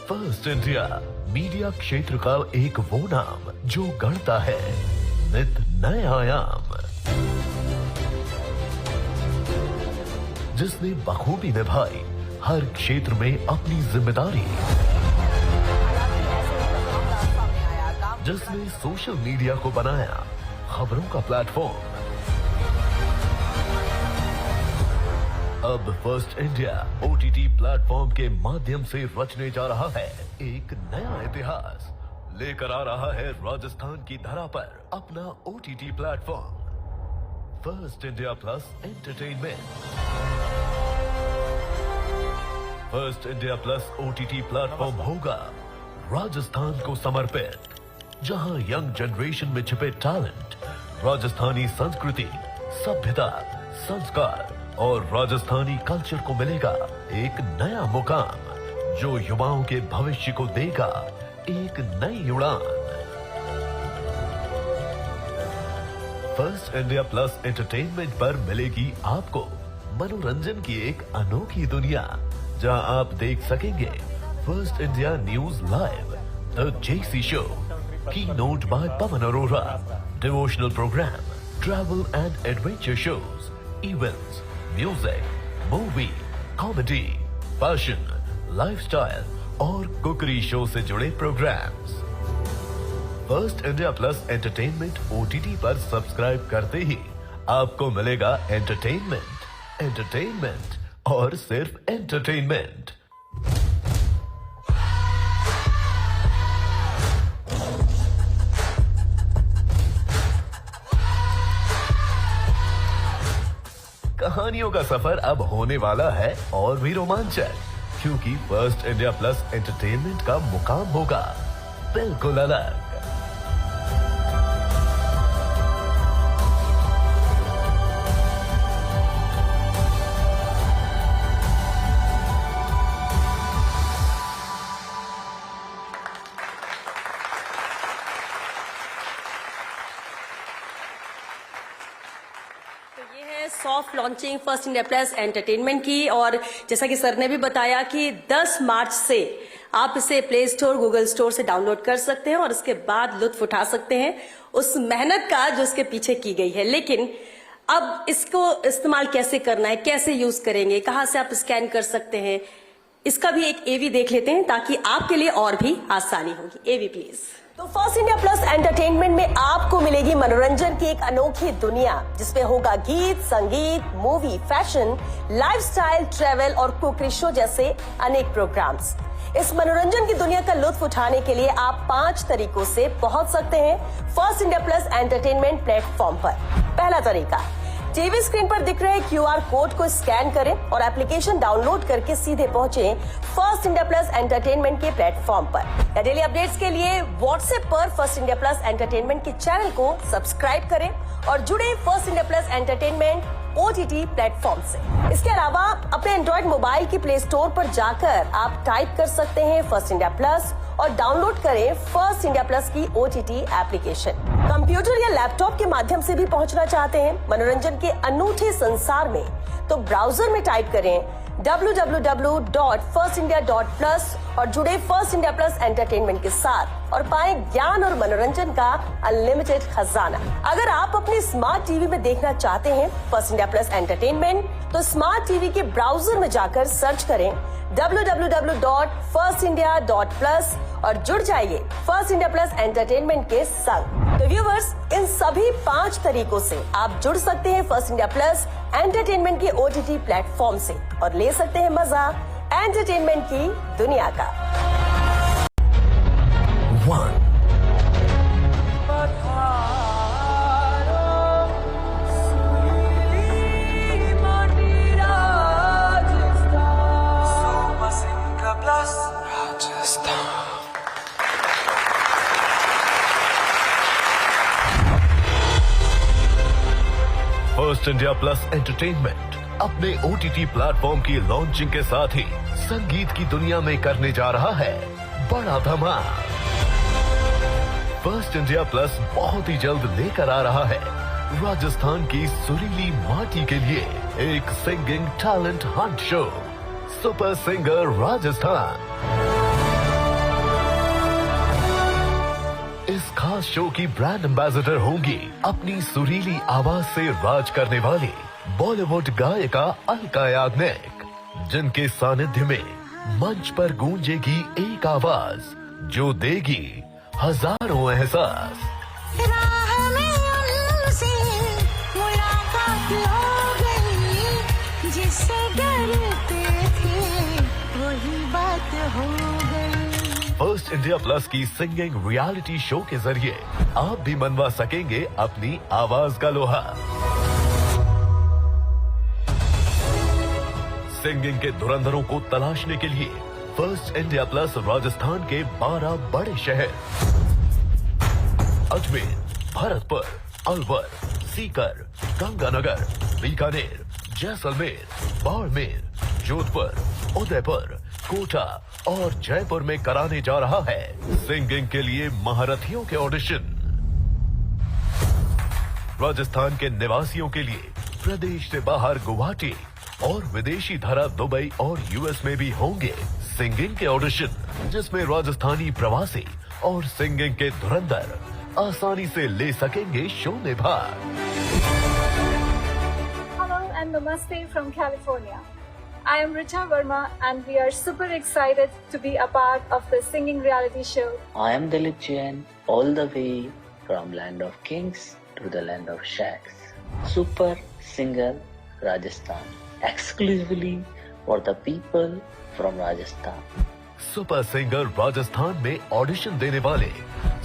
Speaker 4: फर्स्ट इंडिया मीडिया क्षेत्र का एक वो नाम जो गढ़ता है नित नए आयाम। जिसने बखूबी निभाई हर क्षेत्र में अपनी जिम्मेदारी, जिसने सोशल मीडिया को बनाया खबरों का प्लेटफॉर्म। अब फर्स्ट इंडिया OTT प्लेटफॉर्म के माध्यम से रचने जा रहा है एक नया इतिहास। लेकर आ रहा है राजस्थान की धरा पर अपना OTT platform first India plus entertainment. First India plus OTT platform होगा राजस्थान को समर्पित, जहां यंग जनरेशन में छिपे टैलेंट, राजस्थानी संस्कृति, सभ्यता, संस्कार और राजस्थानी कल्चर को मिलेगा एक नया मुकाम, जो युवाओं के भविष्य को देगा एक नई उड़ान। फर्स्ट इंडिया प्लस एंटरटेनमेंट पर मिलेगी आपको मनोरंजन की एक अनोखी दुनिया, जहां आप देख सकेंगे first India news live, the JC show, keynote by Pawan Arora, devotional program, travel and adventure shows, events, music, movie, comedy, fashion, lifestyle और कुकरी शो से जुड़े programs. First India plus entertainment OTT पर सब्सक्राइब करते ही आपको मिलेगा एंटरटेनमेंट, एंटरटेनमेंट और सिर्फ एंटरटेनमेंट। कहानियों का सफर अब होने वाला है और भी रोमांचक, क्योंकि फर्स्ट इंडिया प्लस एंटरटेनमेंट का मुकाम होगा बिल्कुल अलग।
Speaker 2: Soft launching first India plus entertainment की, और जैसा कि सर ने भी बताया कि 10 मार्च से आप इसे प्ले स्टोर, गूगल स्टोर से डाउनलोड कर सकते हैं और उसके बाद लुत्फ उठा सकते हैं उस मेहनत का जो इसके पीछे की गई है। लेकिन अब इसको इस्तेमाल कैसे करना है, कैसे यूज करेंगे, कहां से आप स्कैन कर सकते हैं, इसका भी एक AV देख लेते हैं ताकि आपके लिए और भी आसानी होगी। AV please. तो फर्स्ट इंडिया प्लस एंटरटेनमेंट में आपको मिलेगी मनोरंजन की एक अनोखी दुनिया, जिसमें होगा गीत, संगीत, मूवी, फैशन, लाइफस्टाइल, ट्रैवल और कुकरी शो जैसे अनेक प्रोग्राम्स। इस मनोरंजन की दुनिया का लुत्फ उठाने के लिए आप 5 तरीकों से पहुंच सकते हैं first India plus entertainment platform पर। पहला तरीका, टीवी स्क्रीन पर दिख रहे QR कोड को स्कैन करें और एप्लीकेशन डाउनलोड करके सीधे पहुंचे फर्स्ट इंडिया प्लस एंटरटेनमेंट के प्लेटफॉर्म पर। डेली अपडेट्स के लिए व्हाट्सएप पर फर्स्ट इंडिया प्लस एंटरटेनमेंट के चैनल को सब्सक्राइब करें और जुड़े first India plus entertainment OTT platform से। इसके अलावा अपने एंड्रॉइड मोबाइल की प्ले स्टोर पर जाकर आप टाइप कर सकते हैं फर्स्ट इंडिया प्लस और डाउनलोड करें फर्स्ट इंडिया प्लस की OTT एप्लीकेशन। कंप्यूटर या लैपटॉप के माध्यम से भी पहुंचना चाहते हैं मनोरंजन के अनूठे संसार में, तो ब्राउजर में टाइप करें www.firstindia.plus और जुड़े फर्स्ट इंडिया प्लस एंटरटेनमेंट के साथ और पाएं ज्ञान और मनोरंजन का अनलिमिटेड खजाना। अगर आप अपने स्मार्ट टीवी में देखना चाहते हैं फर्स्ट इंडिया प्लस एंटरटेनमेंट, तो स्मार्ट टीवी के ब्राउजर में जाकर सर्च करें www.firstindia.plus और जुड़ जाइए फर्स्ट इंडिया प्लस एंटरटेनमेंट के संग। तो व्यूवर्स, इन सभी 5 तरीकों से आप जुड़ सकते हैं फर्स्ट इंडिया प्लस एंटरटेनमेंट के OTT प्लेटफॉर्म से और ले सकते हैं मजा एंटरटेनमेंट की दुनिया का।
Speaker 4: 1. फर्स्ट इंडिया प्लस एंटरटेनमेंट अपने OTT प्लेटफॉर्म की लॉन्चिंग के साथ ही संगीत की दुनिया में करने जा रहा है बड़ा धमाल। फर्स्ट इंडिया प्लस बहुत ही जल्द लेकर आ रहा है राजस्थान की सुरीली माटी के लिए एक singing talent Hunt show, super singer Rajasthan. इस खास शो की ब्रांड एम्बेसडर होंगी अपनी सुरीली आवाज से राज करने वाली बॉलीवुड गायिका अलका याग्निक, जिनके सानिध्य में मंच पर गूंजेगी एक आवाज जो देगी हजारों एहसास।
Speaker 5: राह में उनसे मुलाकात हो गई, जिससे डरते थे वही बात हो गई।
Speaker 4: फर्स्ट इंडिया प्लस की सिंगिंग रियलिटी शो के जरिए आप भी मनवा सकेंगे अपनी आवाज का लोहा। सिंगिंग के धुरंधरों को तलाशने के लिए फर्स्ट इंडिया प्लस राजस्थान के 12 बड़े शहर अजमेर, भरतपुर, अलवर, सीकर, गंगानगर, बीकानेर, जैसलमेर, बाड़मेर, जोधपुर, उदयपुर, कोटा और जयपुर में कराने जा रहा है सिंगिंग के लिए महारथियों के ऑडिशन। राजस्थान के निवासियों के लिए प्रदेश से बाहर गुवाहाटी और विदेशी धारा दुबई और यूएस में भी होंगे सिंगिंग के ऑडिशन, जिसमें राजस्थानी प्रवासी और सिंगिंग के धुरंधर आसानी से ले सकेंगे शो में भाग।
Speaker 6: Hello and namaste from California. I am Richa Verma and we are super excited to be a part of the singing reality show.
Speaker 7: I am Dilip Jain, all the way from land of kings to the land of shacks. Super Singer Rajasthan, exclusively for the people from Rajasthan.
Speaker 4: Super singer Rajasthan में audition देने वाले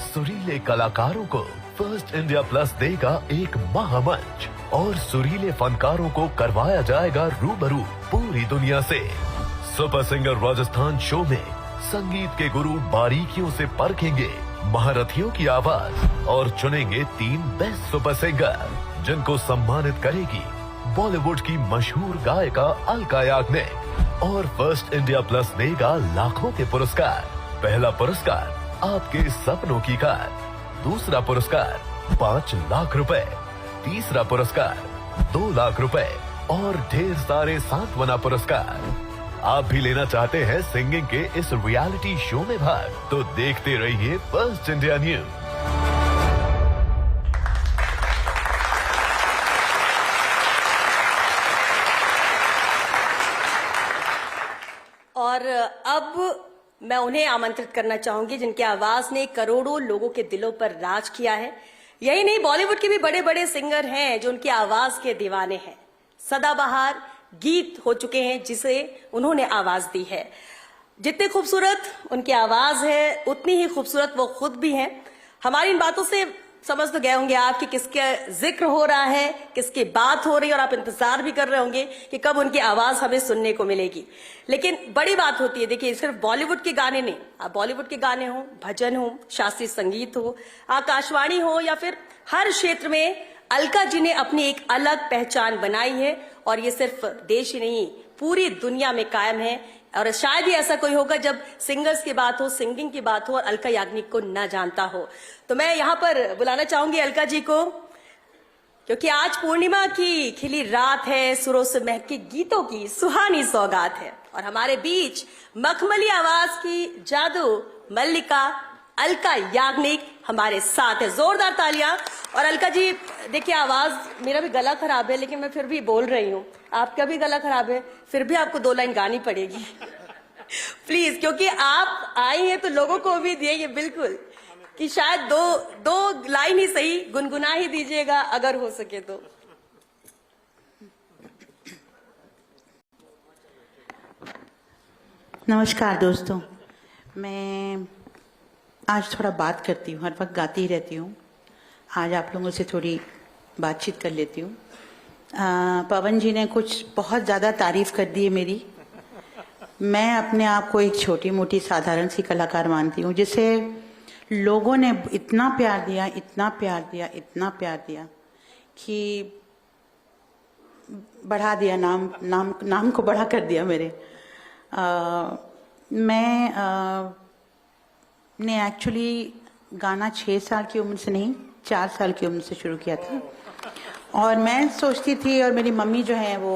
Speaker 4: सुरीले कलाकारों को first India plus देगा एक महामंच और सुरीले फनकारों को करवाया जाएगा रूबरू पूरी दुनिया से। सुपर सिंगर राजस्थान शो में संगीत के गुरु बारीकियों से परखेंगे महारथियों की आवाज और चुनेंगे 3 बेस्ट सुपर सिंगर, जिनको सम्मानित करेगी बॉलीवुड की मशहूर गायिका अलका याग्निक। और फर्स्ट इंडिया प्लस देगा लाखों के पुरस्कार। पहला पुरस्कार आपके सपनों की कार, दूसरा पुरस्कार 5 लाख रुपए, तीसरा पुरस्कार 2 लाख रुपए और ढेर सारे सांत्वना पुरस्कार। आप भी लेना चाहते हैं सिंगिंग के इस रियलिटी शो में भाग? तो देखते रहिए फर्स्ट इंडिया न्यूज।
Speaker 2: और अब मैं उन्हें आमंत्रित करना चाहूंगी जिनकी आवाज ने करोड़ों लोगों के दिलों पर राज किया है। यही नहीं, बॉलीवुड के भी बड़े बड़े सिंगर हैं जो उनकी आवाज के दीवाने हैं। सदाबहार गीत हो चुके हैं जिसे उन्होंने आवाज दी है। जितनी खूबसूरत उनकी आवाज है उतनी ही खूबसूरत वो खुद भी हैं। हमारी इन बातों से समझ तो गए होंगे आप कि किसके जिक्र हो रहा है, किसकी बात हो रही है, और आप इंतजार भी कर रहे होंगे कि कब उनकी आवाज हमें सुनने को मिलेगी। लेकिन बड़ी बात होती है, देखिए, सिर्फ बॉलीवुड के गाने नहीं, आप बॉलीवुड के गाने हो, भजन हो, शास्त्रीय संगीत हो, आकाशवाणी हो, या फिर हर क्षेत्र में अलका जी ने अपनी एक अलग पहचान बनाई है। और ये सिर्फ देश ही नहीं, पूरी दुनिया में कायम है। और शायद ही ऐसा कोई होगा जब सिंगर्स की बात हो, सिंगिंग की बात हो और अलका याग्निक को न जानता हो। तो मैं यहाँ पर बुलाना चाहूंगी अलका जी को, क्योंकि आज पूर्णिमा की खिली रात है, सुरों से महके गीतों की सुहानी सौगात है और हमारे बीच मखमली आवाज की जादू मल्लिका अलका याग्निक हमारे साथ है। जोरदार तालियां। और अलका जी, देखिए, आवाज, मेरा भी गला खराब है लेकिन मैं फिर भी बोल रही हूँ, आपका भी गला खराब है, फिर भी आपको 2 लाइन गानी पड़ेगी प्लीज, क्योंकि आप आई हैं तो लोगों को भी दिए बिल्कुल कि शायद दो लाइन ही सही गुनगुना ही दीजिएगा अगर हो सके तो।
Speaker 8: नमस्कार दोस्तों, मैं आज थोड़ा बात करती हूँ, हर वक्त गाती ही रहती हूँ। आज आप लोगों से थोड़ी बातचीत कर लेती हूँ। पवन जी ने कुछ बहुत ज़्यादा तारीफ कर दी है मेरी। मैं अपने आप को एक छोटी मोटी साधारण सी कलाकार मानती हूँ, जिसे लोगों ने इतना प्यार दिया, इतना प्यार दिया, इतना प्यार दिया कि बढ़ा दिया, नाम को बड़ा कर दिया मेरे। मैं ने एक्चुअली गाना 6 साल की उम्र से नहीं, 4 साल की उम्र से शुरू किया था। और मैं सोचती थी, और मेरी मम्मी जो है वो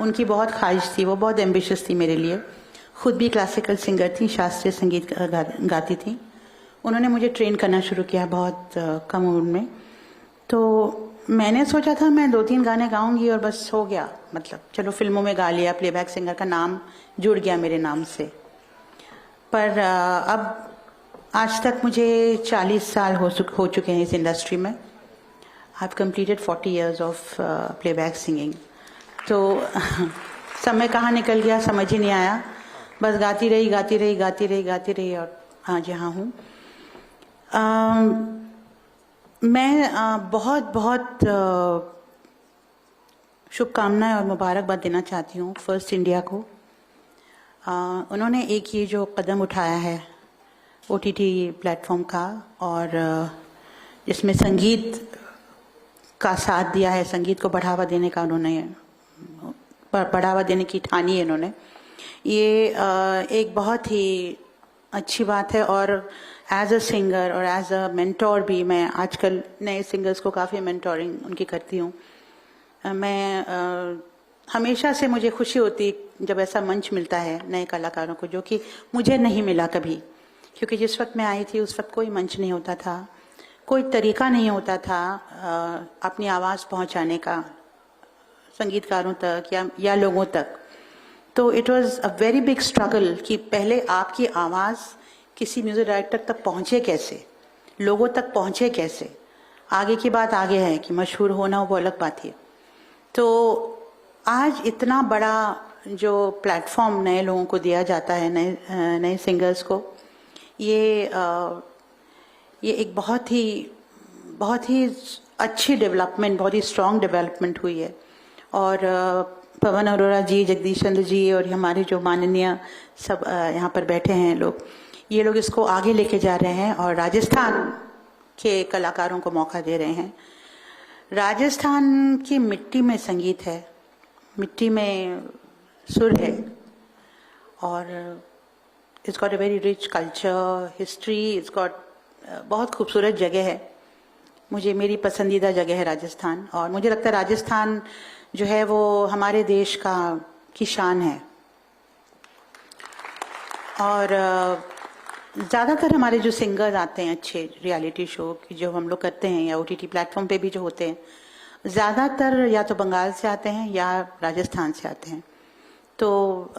Speaker 8: उनकी बहुत ख्वाहिश थी, वो बहुत एम्बिशियस थी मेरे लिए। खुद भी क्लासिकल सिंगर थी, शास्त्रीय संगीत गाती थी। उन्होंने मुझे ट्रेन करना शुरू किया बहुत कम उम्र में। तो मैंने सोचा था मैं 2-3 गाने गाऊंगी और बस हो गया, मतलब चलो फिल्मों में गा लिया, प्लेबैक सिंगर का नाम जुड़ गया मेरे नाम से। पर अब आज तक मुझे 40 साल हो चुके हैं इस इंडस्ट्री में। I have completed 40 years of playback singing. तो समय कहाँ निकल गया समझ ही नहीं आया, बस गाती रही और आज यहाँ हूँ। मैं बहुत शुभकामनाएं और मुबारकबाद देना चाहती हूँ फर्स्ट इंडिया को। उन्होंने एक ये जो कदम उठाया है OTT प्लेटफॉर्म का, और जिसमें संगीत का साथ दिया है, संगीत को बढ़ावा देने का उन्होंने बढ़ावा देने की ठानी है इन्होंने। ये एक बहुत ही अच्छी बात है। और एज अ सिंगर और एज अ मेंटोर भी, मैं आजकल नए सिंगर्स को काफ़ी मेंटोरिंग उनकी करती हूँ। मैं हमेशा से मुझे खुशी होती जब ऐसा मंच मिलता है नए कलाकारों को, जो कि मुझे नहीं मिला कभी, क्योंकि जिस वक्त मैं आई थी उस वक्त कोई मंच नहीं होता था, कोई तरीका नहीं होता था अपनी आवाज़ पहुंचाने का संगीतकारों तक या लोगों तक। तो it was a very big struggle कि पहले आपकी आवाज़ किसी म्यूजिक डायरेक्टर तक पहुंचे कैसे, लोगों तक पहुंचे कैसे। आगे की बात आगे है कि मशहूर होना वो अलग बात है। तो आज इतना बड़ा जो प्लेटफॉर्म नए लोगों को दिया जाता है, नए सिंगर्स को, ये एक बहुत ही अच्छी डेवलपमेंट, बहुत ही स्ट्रॉन्ग डेवलपमेंट हुई है। और पवन अरोड़ा जी, जगदीश चंद्र जी और हमारे जो माननीय सब यहाँ पर बैठे हैं लोग, ये लोग इसको आगे लेके जा रहे हैं और राजस्थान के कलाकारों को मौका दे रहे हैं। राजस्थान की मिट्टी में संगीत है, मिट्टी में सुर है, और it's got a very rich culture, history, it's got बहुत खूबसूरत जगह है। मेरी पसंदीदा जगह है राजस्थान, और मुझे लगता है राजस्थान जो है वो हमारे देश की शान है। और ज़्यादातर हमारे जो सिंगर्स आते हैं अच्छे रियलिटी शो की जो हम लोग करते हैं या OTT प्लेटफॉर्म पे भी जो होते हैं, ज़्यादातर या तो बंगाल से आते हैं या राजस्थान से आते हैं। तो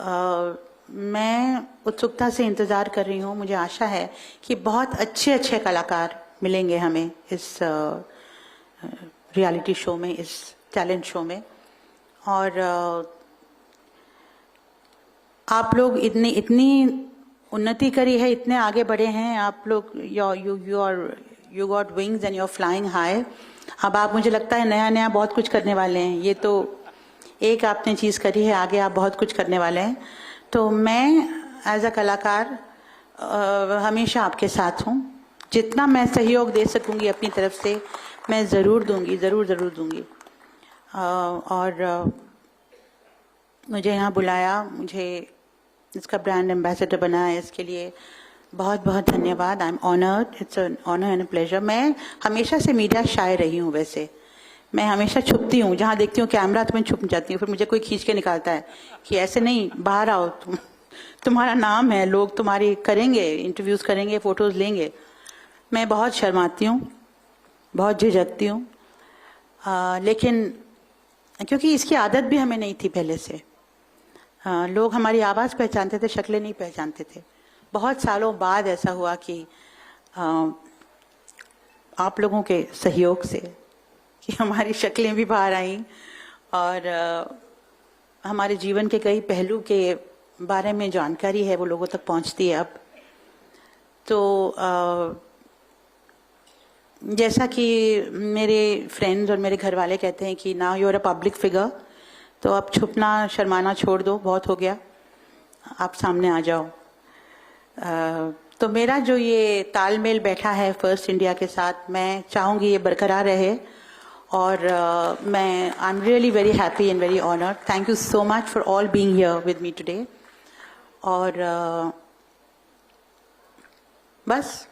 Speaker 8: मैं उत्सुकता से इंतज़ार कर रही हूँ। मुझे आशा है कि बहुत अच्छे कलाकार मिलेंगे हमें इस रियलिटी शो में, इस टैलेंट शो में। और आप लोग इतनी उन्नति करी है, इतने आगे बढ़े हैं आप लोग। You got wings and you are flying high. अब आप, मुझे लगता है नया बहुत कुछ करने वाले हैं। ये तो एक आपने चीज़ करी है, आगे आप बहुत कुछ करने वाले हैं। तो मैं एज अ कलाकार हमेशा आपके साथ हूँ। जितना मैं सहयोग दे सकूँगी अपनी तरफ से मैं ज़रूर दूँगी, ज़रूर दूँगी। और मुझे यहाँ बुलाया, मुझे इसका ब्रांड एम्बेसडर बनाया, इसके लिए बहुत धन्यवाद। I am honoured, it's an honour and pleasure. मैं हमेशा से मीडिया शाय रही हूँ। वैसे मैं हमेशा छुपती हूँ, जहाँ देखती हूँ कैमरा तो मैं छुप जाती हूँ। फिर मुझे कोई खींच के निकालता है कि ऐसे नहीं, बाहर आओ, तुम्हारा नाम है, लोग तुम्हारी करेंगे, इंटरव्यूज करेंगे, फोटोज लेंगे। मैं बहुत शर्माती हूँ, बहुत झिझकती हूँ, लेकिन क्योंकि इसकी आदत भी हमें नहीं थी पहले से। लोग हमारी आवाज़ पहचानते थे, शक्लें नहीं पहचानते थे। बहुत सालों बाद ऐसा हुआ कि आप लोगों के सहयोग से कि हमारी शक्लें भी बाहर आईं और हमारे जीवन के कई पहलू के बारे में जानकारी है वो लोगों तक पहुंचती है अब। तो जैसा कि मेरे फ्रेंड्स और मेरे घर वाले कहते हैं कि now you are a public figure, तो अब छुपना शर्माना छोड़ दो, बहुत हो गया, आप सामने आ जाओ। तो मेरा जो ये तालमेल बैठा है फर्स्ट इंडिया के साथ, मैं चाहूँगी ये बरकरार रहे। और मैं I am really very happy and very honoured. Thank you so much for all being here with me today. और बस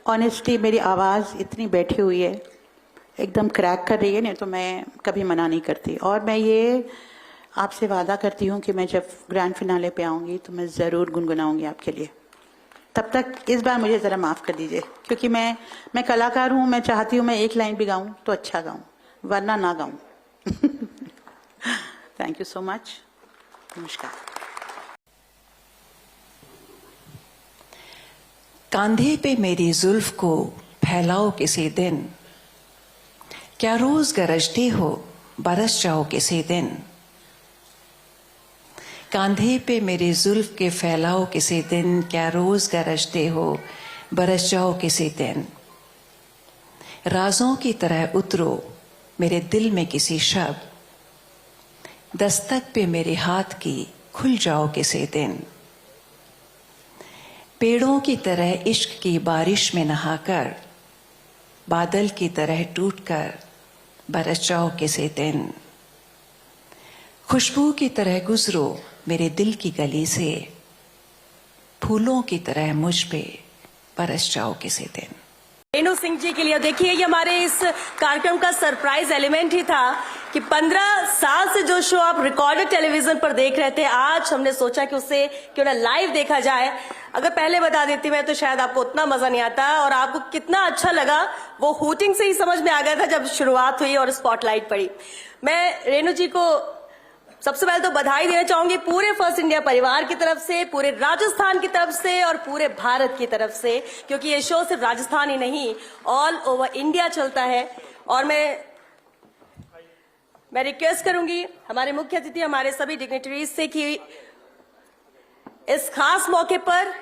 Speaker 8: ऑनेस्टली मेरी आवाज़ इतनी बैठी हुई है, एकदम क्रैक कर रही है, नहीं तो मैं कभी मना नहीं करती। और मैं ये आपसे वादा करती हूँ कि मैं जब ग्रैंड फिनाले पे आऊँगी तो मैं ज़रूर गुनगुनाऊँगी आपके लिए। तब तक इस बार मुझे ज़रा माफ़ कर दीजिए, क्योंकि मैं कलाकार हूँ, मैं चाहती हूँ मैं एक लाइन भी गाऊँ तो अच्छा गाऊँ, वरना ना गाऊँ। Thank you so much. नमस्कार।
Speaker 9: कांधे पे मेरी जुल्फ को फैलाओ किसी दिन, क्या रोज गरजते हो बरस जाओ किसी दिन। कांधे पे मेरी जुल्फ के फैलाओ किसी दिन, क्या रोज गरजते हो बरस जाओ किसी दिन। राजों की तरह उतरो मेरे दिल में किसी शब, दस्तक पे मेरे हाथ की खुल जाओ किसी दिन। पेड़ों की तरह इश्क की बारिश में नहाकर, बादल की तरह टूटकर बरस जाओ किसी दिन। खुशबू की तरह गुजरो मेरे दिल की गली से, फूलों की तरह मुझ पे बरस जाओ किसी दिन।
Speaker 2: रेणु सिंह जी के लिए देखिए, ये हमारे इस कार्यक्रम का सरप्राइज एलिमेंट ही था कि 15 साल से जो शो आप रिकॉर्डेड टेलीविजन पर देख रहे थे, आज हमने सोचा कि उसे क्यों ना लाइव देखा जाए। अगर पहले बता देती मैं तो शायद आपको उतना मजा नहीं आता, और आपको कितना अच्छा लगा वो हूटिंग से ही समझ में आ गया था जब शुरुआत हुई और स्पॉटलाइट पड़ी। मैं रेणु जी को सबसे पहले तो बधाई देना चाहूंगी पूरे फर्स्ट इंडिया परिवार की तरफ से, पूरे राजस्थान की तरफ से और पूरे भारत की तरफ से, क्योंकि ये शो सिर्फ राजस्थान ही नहीं ऑल ओवर इंडिया चलता है। और मैं रिक्वेस्ट करूंगी हमारे मुख्य अतिथि, हमारे सभी डिग्नेटरीज से कि इस खास मौके पर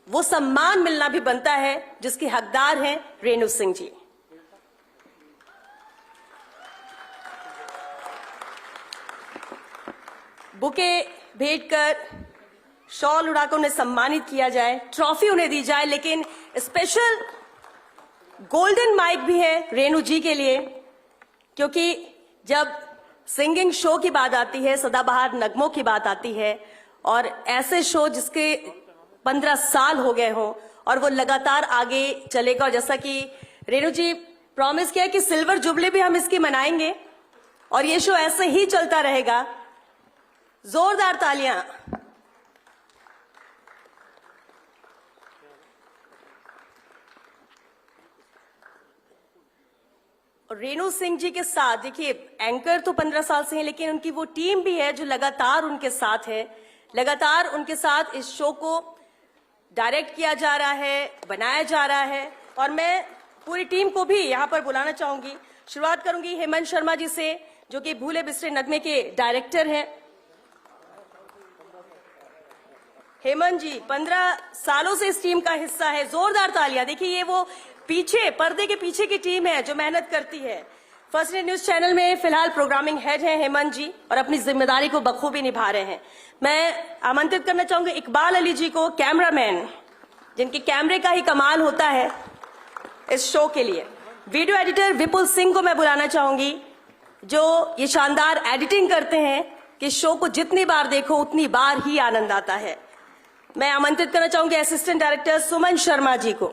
Speaker 2: वो सम्मान मिलना भी बनता है जिसके हकदार हैं रेणु सिंह जी। बुके भेंट कर, शॉल उड़ाकर उन्हें सम्मानित किया जाए, ट्रॉफी उन्हें दी जाए, लेकिन स्पेशल गोल्डन माइक भी है रेणु जी के लिए, क्योंकि जब सिंगिंग शो की बात आती है, सदाबहार नगमों की बात आती है, और ऐसे शो जिसके 15 साल हो गए हों और वो लगातार आगे चलेगा, और जैसा कि रेणु जी प्रॉमिस किया कि सिल्वर जुबली भी हम इसकी मनाएंगे और ये शो ऐसे ही चलता रहेगा। जोरदार तालियां। और रेणु सिंह जी के साथ देखिए, एंकर तो 15 साल से हैं, लेकिन उनकी वो टीम भी है जो लगातार उनके साथ है, लगातार उनके साथ इस शो को डायरेक्ट किया जा रहा है, बनाया जा रहा है। और मैं पूरी टीम को भी यहां पर बुलाना चाहूंगी। शुरुआत करूंगी हेमंत शर्मा जी से, जो कि भूले बिसरे नगमे के डायरेक्टर हैं। हेमंत जी 15 सालों से इस टीम का हिस्सा है, जोरदार तालियां। देखिए, ये वो पीछे पर्दे के पीछे की टीम है जो मेहनत करती है। फर्स्ट इंडिया न्यूज चैनल में फिलहाल प्रोग्रामिंग हेड हैं हेमंत जी, और अपनी जिम्मेदारी को बखूबी निभा रहे हैं। मैं आमंत्रित करना चाहूंगी इकबाल अली जी को, कैमरामैन, जिनके कैमरे का ही कमाल होता है इस शो के लिए। वीडियो एडिटर विपुल सिंह को मैं बुलाना चाहूंगी, जो ये शानदार एडिटिंग करते हैं कि शो को जितनी बार देखो उतनी बार ही आनंद आता है। मैं आमंत्रित करना चाहूंगी असिस्टेंट डायरेक्टर सुमन शर्मा जी को।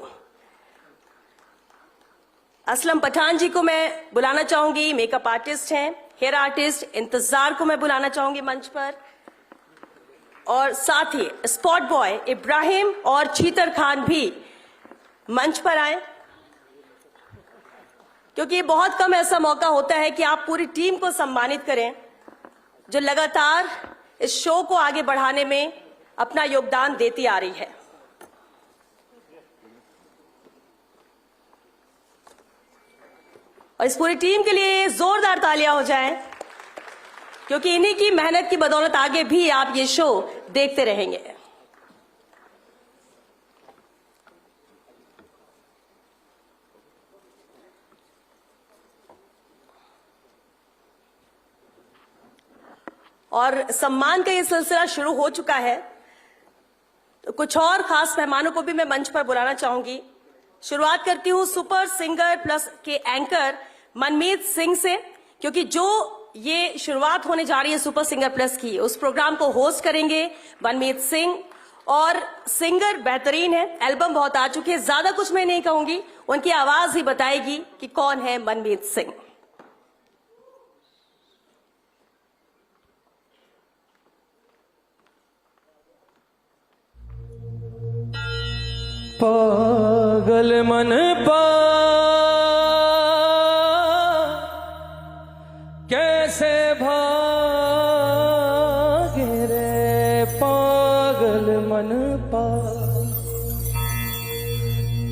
Speaker 2: असलम पठान जी को मैं बुलाना चाहूंगी, मेकअप आर्टिस्ट हैं, हेयर आर्टिस्ट इंतजार को मैं बुलाना चाहूंगी मंच पर, और साथ ही स्पॉट बॉय इब्राहिम और चीतर खान भी मंच पर आए, क्योंकि बहुत कम ऐसा मौका होता है कि आप पूरी टीम को सम्मानित करें जो लगातार इस शो को आगे बढ़ाने में अपना योगदान देती आ रही है। और इस पूरी टीम के लिए जोरदार तालियां हो जाएं, क्योंकि इन्हीं की मेहनत की बदौलत आगे भी आप ये शो देखते रहेंगे। और सम्मान का ये सिलसिला शुरू हो चुका है, तो कुछ और खास मेहमानों को भी मैं मंच पर बुलाना चाहूंगी। शुरुआत करती हूं सुपर सिंगर प्लस के एंकर मनमीत सिंह से, क्योंकि जो ये शुरुआत होने जा रही है सुपर सिंगर प्लस की, उस प्रोग्राम को होस्ट करेंगे मनमीत सिंह, और सिंगर बेहतरीन है, एल्बम बहुत आ चुकी है, ज्यादा कुछ मैं नहीं कहूंगी, उनकी आवाज ही बताएगी कि कौन है मनमीत सिंह।
Speaker 10: पागल मन पा कैसे भागे रे पागल मन पा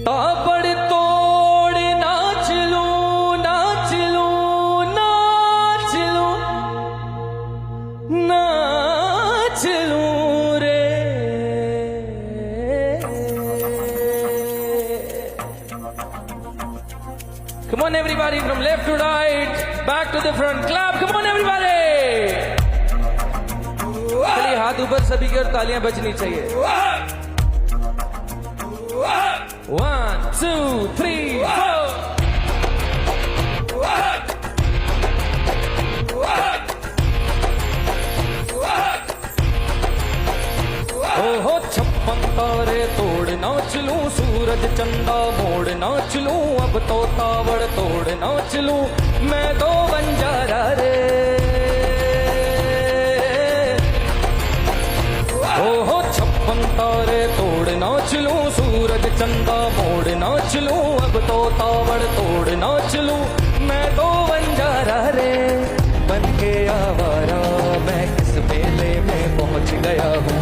Speaker 10: ताबड़ तोड़ नाच लूं नाच लूं नाच लूं नाच लूं रे Come on everybody from left to right, back to the front, clap, come on everybody! चलिए हाथ ऊपर सभी की और तालियां बजनी चाहिए. 1, 2, 3, 4. ओहो छप्पन तारे तोड़ नाच लूं सूरज चंदा मोड़ नाच लूं अब तो तावड़ तोड़ नाच लूं मैं तो बंजारा रे. ओहो छप्पन तारे तोड़ नाच लूं सूरज चंदा मोड़ नाच लूं अब तो तावड़ तोड़ नाच लूं मैं तो बंजारा रे. बन के आवारा मैं किस मेले में पहुंच गया हूँ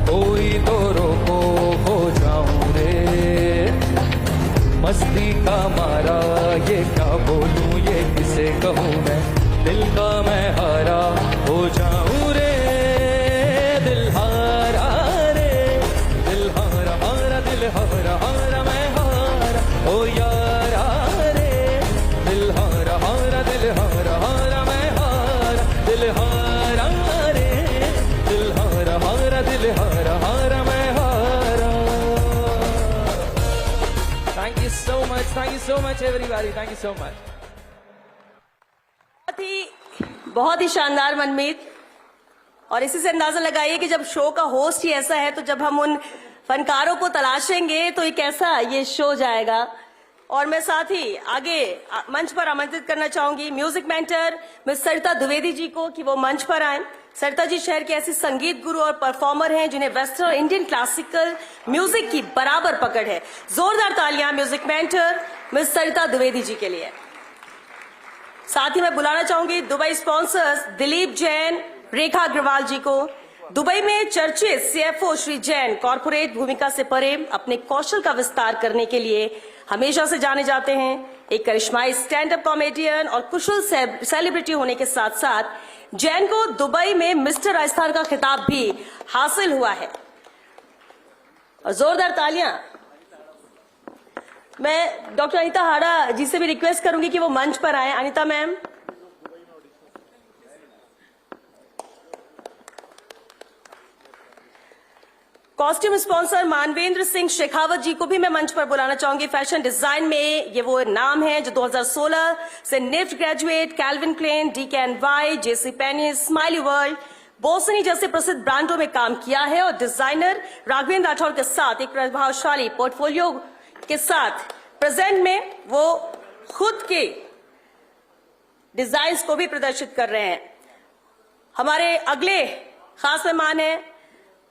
Speaker 10: कोई तो रोको हो जाऊं रे. मस्ती का मारा ये क्या बोलूं ये किसे कहूँ मैं दिल का मैं हारा हो जाऊं रे. दिल हारा रे दिल हारा हारा दिल हारा हारा मैं हारा ओ यारा रे. दिल हारा हारा दिल हारा हारा मैं हारा दिल हारा रे दिल हारा हारा दिल हारा हारा मैं हारा. Thank you so much everybody, thank you so much.
Speaker 2: बहुत ही शानदार मनमीत. और इसी से अंदाजा लगाइए कि जब शो का होस्ट ही ऐसा है तो जब हम उन फनकारों को तलाशेंगे तो ये कैसा ये शो जाएगा. और मैं साथ ही आगे मंच पर आमंत्रित करना चाहूंगी म्यूजिक मेंटर मिस सरिता द्विवेदी जी को कि वो मंच पर आए. सरिता जी शहर के ऐसे संगीत गुरु और परफॉर्मर हैं जिन्हें वेस्टर्न और इंडियन क्लासिकल म्यूजिक की बराबर पकड़ है. जोरदार तालियां म्यूजिक मेंटर मिस सरिता द्विवेदी जी के लिए. साथ ही मैं बुलाना चाहूंगी दुबई स्पॉन्सर्स दिलीप जैन रेखा अग्रवाल जी को. दुबई में चर्चित सीएफओ श्री जैन कॉर्पोरेट भूमिका से परे अपने कौशल का विस्तार करने के लिए हमेशा से जाने जाते हैं. एक करिश्माई स्टैंड अप कॉमेडियन और कुशल सेलिब्रिटी होने के साथ साथ जैन को दुबई में मिस्टर राजस्थान का खिताब भी हासिल हुआ है. और जोरदार तालियां मैं डॉक्टर अनीता हाड़ा जी से भी रिक्वेस्ट करूंगी कि वो मंच पर आए. Anita ma'am. Costume sponsor Manvendra Singh Shekhawat ji को भी मैं मंच पर बुलाना चाहूंगी. फैशन डिजाइन में ये वो नाम है जो 2016 से NIFT graduate Calvin Klein DKNY JCPenney Smiley World Bossini जैसे प्रसिद्ध ब्रांडों में काम किया है. और डिजाइनर राघवेंद्र राठौर के साथ एक प्रभावशाली पोर्टफोलियो के साथ प्रेजेंट में वो खुद के डिजाइन्स को भी प्रदर्शित कर रहे हैं. हमारे अगले खास मेहमान हैं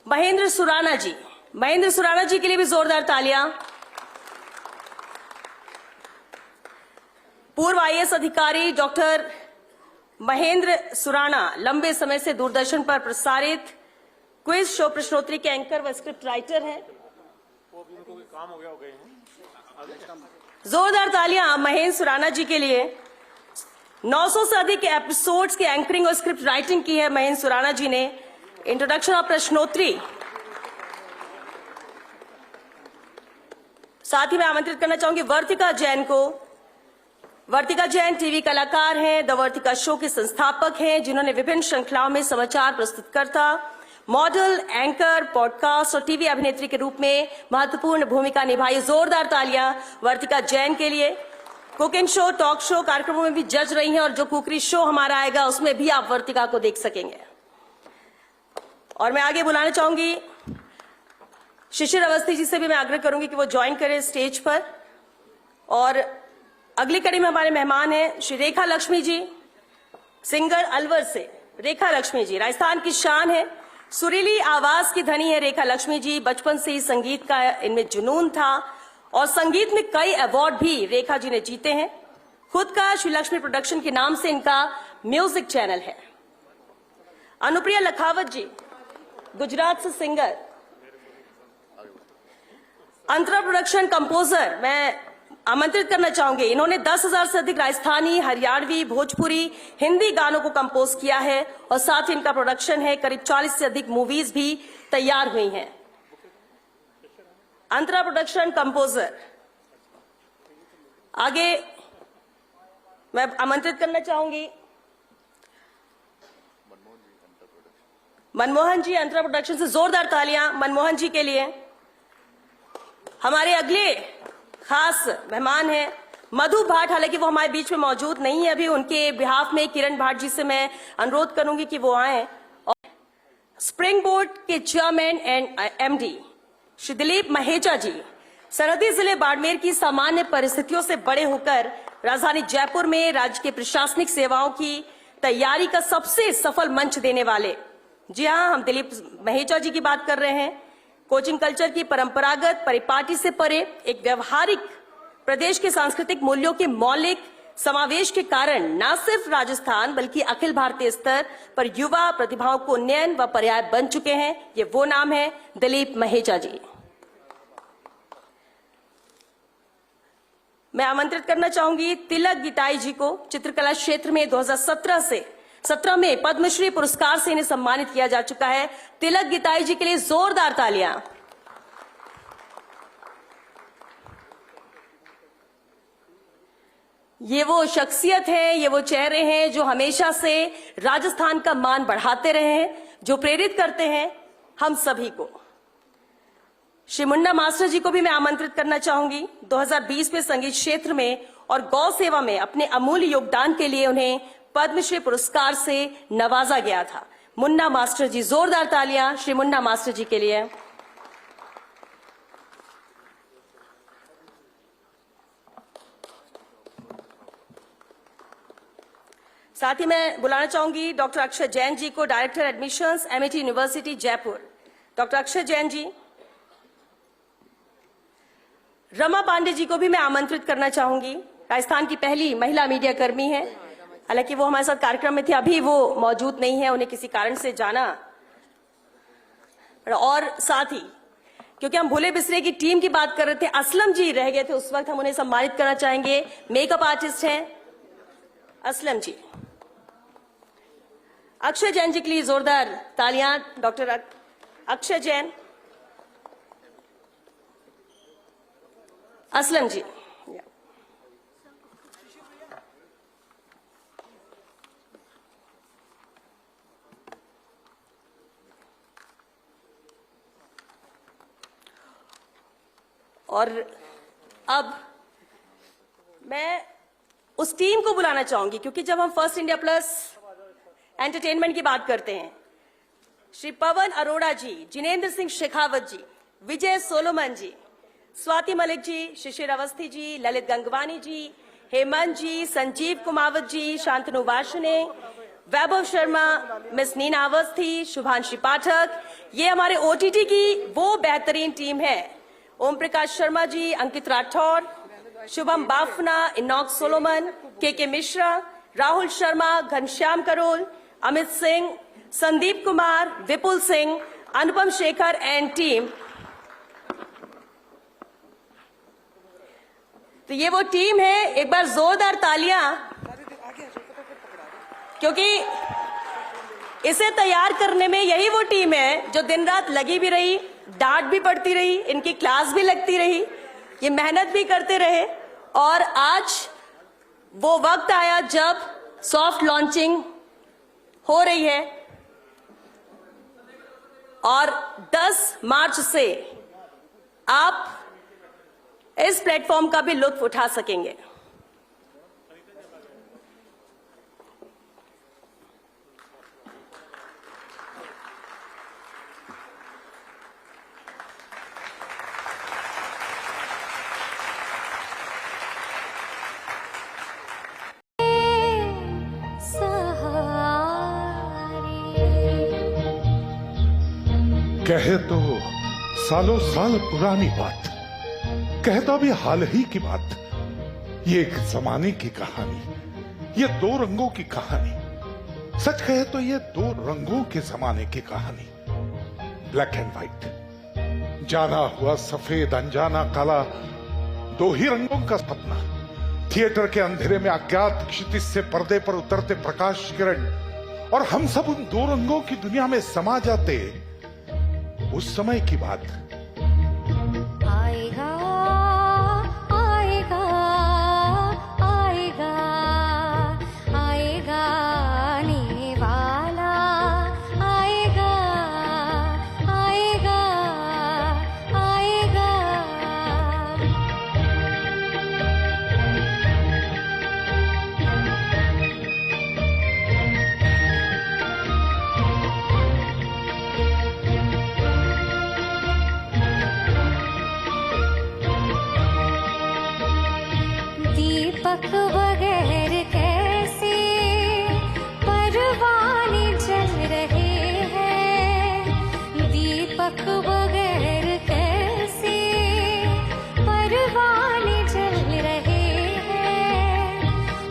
Speaker 2: महेंद्र सुराना जी. महेंद्र सुराना जी के लिए भी जोरदार तालियां. पूर्व IAS अधिकारी डॉक्टर महेंद्र सुराना लंबे समय से दूरदर्शन पर प्रसारित क्विज शो प्रश्नोत्तरी के एंकर व स्क्रिप्ट राइटर हैं. जोरदार तालियां महेंद्र सुराना जी के लिए. 900 से अधिक एपिसोड्स के एंकरिंग और स्क्रिप्ट राइटिंग की है महेंद्र सुराना जी ने. इंट्रोडक्शन ऑफ प्रश्नोत्तरी. साथ ही मैं आमंत्रित करना चाहूंगी वर्तिका जैन को. वर्तिका जैन टीवी कलाकार हैं. द वर्तिका शो के संस्थापक हैं जिन्होंने विभिन्न श्रृंखलाओं में समाचार प्रस्तुतकर्ता मॉडल एंकर पॉडकास्ट और टीवी अभिनेत्री के रूप में महत्वपूर्ण भूमिका निभाई. जोरदार तालियां वर्तिका जैन के लिए. कुकिंग शो टॉक शो कार्यक्रमों में भी जज रही हैं और जो कुकरी शो हमारा आएगा उसमें भी आप वर्तिका को देख सकेंगे. और मैं आगे बुलाना चाहूंगी शिशिर अवस्थी जी से भी मैं आग्रह करूंगी कि वो ज्वाइन करें स्टेज पर. और अगली कड़ी में हमारे मेहमान हैं श्री रेखा लक्ष्मी जी सिंगर अलवर से. रेखा लक्ष्मी जी राजस्थान की शान है. सुरीली आवाज की धनी है रेखा लक्ष्मी जी। बचपन से ही संगीत का इनमें जुनून था और संगीत में कई अवार्ड भी रेखा जी ने जीते हैं। खुद का श्री लक्ष्मी प्रोडक्शन के नाम से इनका म्यूजिक चैनल है। अनुप्रिया लखावत जी गुजरात से सिंगर। अंतरा प्रोडक्शन कंपोजर मैं आमंत्रित करना चाहूंगी। इन्होंने 10,000 से अधिक राजस्थानी, हरियाणवी, भोजपुरी, हिंदी गानों को कंपोज किया है और साथ ही इनका प्रोडक्शन है। करीब 40 से अधिक मूवीज भी तैयार हुई हैं। अंतरा प्रोडक्शन कंपोजर। आगे मैं आमंत्रित करना चाहूंगी मनमोहन जी अंतरा प्रोडक्शन से। जोरदार तालियां मनमोहन जी के लिए। हमारे अगले खास मेहमान हैं मधु भाट। हालांकि वो हमारे बीच में मौजूद नहीं है अभी। उनके बिहाफ में किरण भाट जी से मैं अनुरोध करूंगी कि वो आए। और स्प्रिंग बोर्ड के chairman and MD Shri Dilip Maheja ji सरहदी जिले बाड़मेर की सामान्य परिस्थितियों से बड़े होकर राजधानी जयपुर में राज्य के प्रशासनिक सेवाओं की तैयारी का सबसे सफल मंच देने वाले। जी हाँ, हम दिलीप महेजा जी की बात कर रहे हैं। कोचिंग कल्चर की परंपरागत परिपाटी से परे एक व्यवहारिक प्रदेश के सांस्कृतिक मूल्यों के मौलिक समावेश के कारण न सिर्फ राजस्थान बल्कि अखिल भारतीय स्तर पर युवा प्रतिभाओं को उन्नयन व पर्याय बन चुके हैं। ये वो नाम है दिलीप महेजा जी। मैं आमंत्रित करना चाहूंगी तिलक गिताई जी को। चित्रकला क्षेत्र में 2017 में पद्मश्री पुरस्कार से इन्हें सम्मानित किया जा चुका है। तिलक गिताई जी के लिए जोरदार तालियां। ये वो शख्सियत है, ये वो चेहरे हैं जो हमेशा से राजस्थान का मान बढ़ाते रहे हैं, जो प्रेरित करते हैं हम सभी को। श्री मुन्ना मास्टर जी को भी मैं आमंत्रित करना चाहूंगी। 2020 में संगीत क्षेत्र में और गौ सेवा में अपने अमूल्य योगदान के लिए उन्हें पद्मश्री पुरस्कार से नवाजा गया था। मुन्ना मास्टर जी, जोरदार तालियां श्री मुन्ना मास्टर जी के लिए। साथ ही मैं बुलाना चाहूंगी डॉक्टर अक्षय जैन जी को, director admissions MIT university Jaipur. Doctor Akshay Jain ji. Rama Pande ji को भी मैं आमंत्रित करना चाहूंगी। राजस्थान की पहली महिला मीडिया कर्मी है। हालांकि वो हमारे साथ कार्यक्रम में थे, अभी वो मौजूद नहीं है, उन्हें किसी कारण से जाना। और साथ ही क्योंकि हम भूले बिसरे की टीम की बात कर रहे थे, असलम जी रह गए थे उस वक्त, हम उन्हें सम्मानित करना चाहेंगे। मेकअप आर्टिस्ट हैं असलम जी। अक्षय जैन जी के लिए जोरदार तालियां। डॉक्टर अक्षय जैन। असलम जी। और अब मैं उस टीम को बुलाना चाहूंगी, क्योंकि जब हम फर्स्ट इंडिया प्लस एंटरटेनमेंट की बात करते हैं, श्री पवन अरोड़ा जी, जिनेंद्र सिंह शेखावत जी, विजय सोलोमन जी, स्वाति मलिक जी, शिशिर अवस्थी जी, ललित गंगवानी जी, हेमंत जी, संजीव कुमावत जी, शांतनु वार्ष्णे, वैभव शर्मा, मिस नीना अवस्थी, शुभांशी पाठक, ये हमारे ओटीटी की वो बेहतरीन टीम है। ओम प्रकाश शर्मा जी, अंकित राठौर, शुभम बाफना, इनॉक सोलोमन, के मिश्रा, राहुल शर्मा, घनश्याम करोल, अमित सिंह, संदीप कुमार, विपुल सिंह, अनुपम शेखर एंड टीम। तो ये वो टीम है, एक बार जोरदार तालियां, क्योंकि इसे तैयार करने में यही वो टीम है जो दिन रात लगी भी रही, डांट भी पड़ती रही, इनकी क्लास भी लगती रही, ये मेहनत भी करते रहे, और आज वो वक्त आया जब सॉफ्ट लॉन्चिंग हो रही है और 10 मार्च से आप इस प्लेटफॉर्म का भी लुत्फ उठा सकेंगे।
Speaker 11: कहे तो सालों साल पुरानी बात, कहे तो अभी हाल ही की बात। ये एक जमाने की कहानी, ये दो रंगों की कहानी। सच कहे तो ये दो रंगों के जमाने की कहानी। ब्लैक एंड व्हाइट, जाना हुआ सफेद, अनजाना काला, दो ही रंगों का सपना। थिएटर के अंधेरे में अज्ञात क्षितिज से पर्दे पर उतरते प्रकाश किरण, और हम सब उन दो रंगों की दुनिया में समा जाते। उस समय की बात।
Speaker 5: आएगा आएगा आएगा आएगा आने वाला, आएगा आएगा आएगा। दीपक बगैर कैसे परवाने जल रहे हैं, दीपक बगैर कैसे परवाने जल रहे हैं।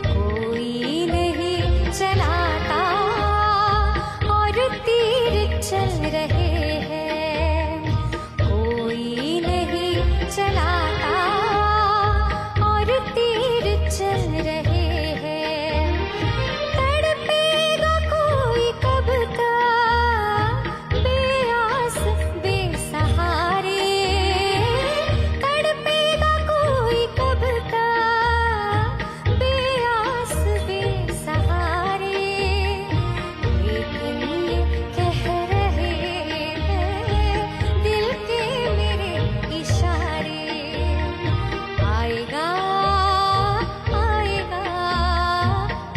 Speaker 5: कोई नहीं चलाता और तीर चल रहे हैं, कोई नहीं चलाता और तीर चल रहे हैं। तड़पेगा कोई कब तक बेआस बेसहारे, तड़पेगा कोई कब तक बेआस बेसहारे। लेकिन ये कह रहे हैं दिल के मेरे इशारे, आएगा आएगा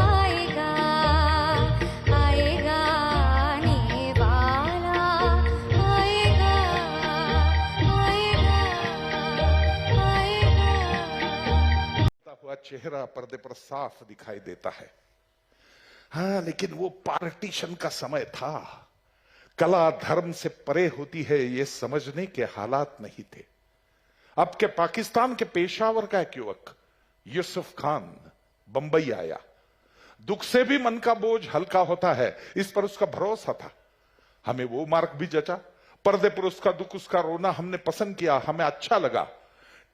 Speaker 5: आएगा आएगा आने वाला, आएगा आएगा आएगा।
Speaker 11: हुआ चेहरा पर्दे पर साफ दिखाई देता है। हाँ, लेकिन वो पार्टीशन का समय था। कला धर्म से परे होती है, ये समझने के हालात नहीं थे। अब के पाकिस्तान के पेशावर का एक युवक यूसुफ खान बंबई आया। दुख से भी मन का बोझ हल्का होता है, इस पर उसका भरोसा था। हमें वो मार्क भी जचा। पर्दे पर उसका दुख, उसका रोना हमने पसंद किया, हमें अच्छा लगा।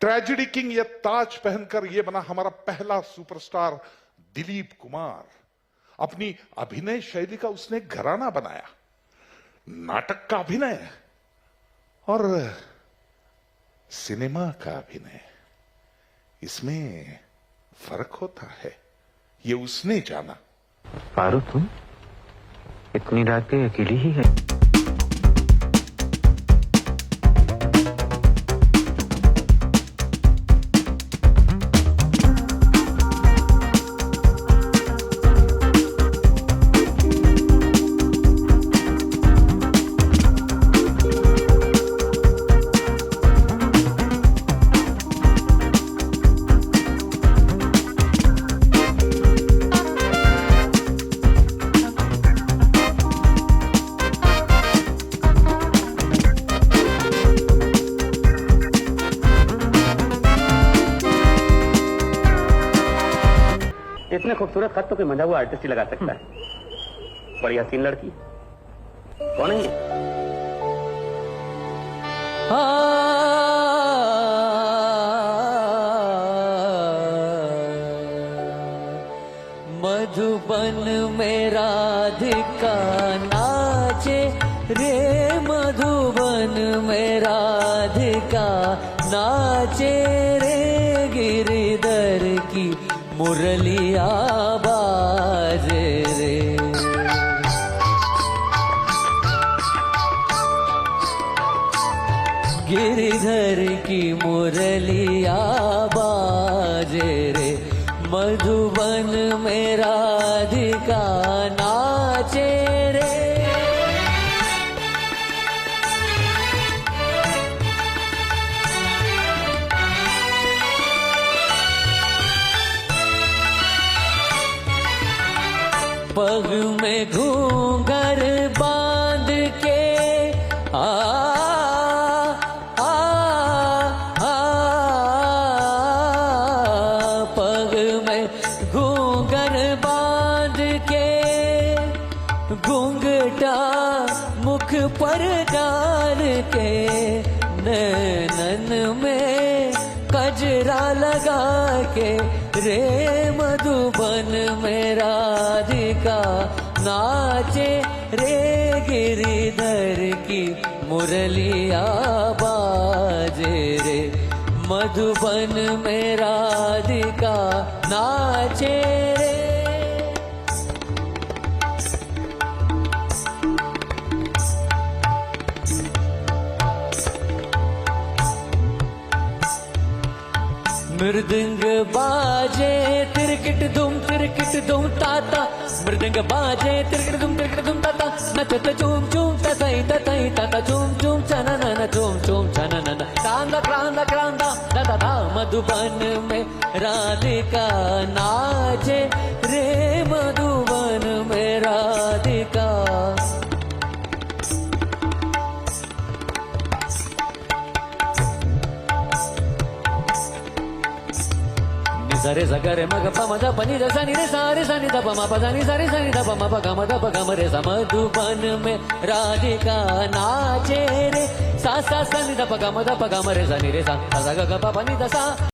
Speaker 11: ट्रेजेडी किंग ये ताज पहनकर ये बना हमारा पहला सुपरस्टार दिलीप कुमार। अपनी अभिनय शैली का उसने घराना बनाया। नाटक का अभिनय और सिनेमा का अभिनय, इसमें फर्क होता है, ये उसने जाना।
Speaker 12: पारो, तुम इतनी रात के अकेली ही है?
Speaker 13: इतने खूबसूरत खत तो कोई मंझा हुआ आर्टिस्ट ही लगा सकता है। बड़ी हसीन लड़की, कौन है ये?
Speaker 10: मधुबन में राधिका नाचे रे, मधुबन में राधिका नाचे रे, गिरिधर की मुरलिया बाजे रे। गिरिधर की मुरलिया बाजे रे, मधुबन में राधिका नाचे रे। पग में घूंघर बांध के आ मुख पर डाल के नैनन में कजरा लगा के रे मधुबन में राधिका नाचे रे गिरिधर की मुरलिया बाजे रे मधुबन में राधिका नाचे रे। मृदंग बाजे तिरकिट दुम ताता मृदंग बाजे तिरकिट दुम ताता नचत चूम चूम ततई ताता चूम चूम चननन चूम चूम चननन क्रांदा क्रांदा क्रांदा दादा मधुबन में राधिका नाचे रे मधुबन में राधिका। सरे सगरे मग पमद पनी सनी रे सारे सनी द पमा पदानी सारे सनी द पमा पगम द पगम रे मधुबन में राधिका नाचे रे सा सा सनी द पगम रे सनी रे सा ग ग प पनी द सा।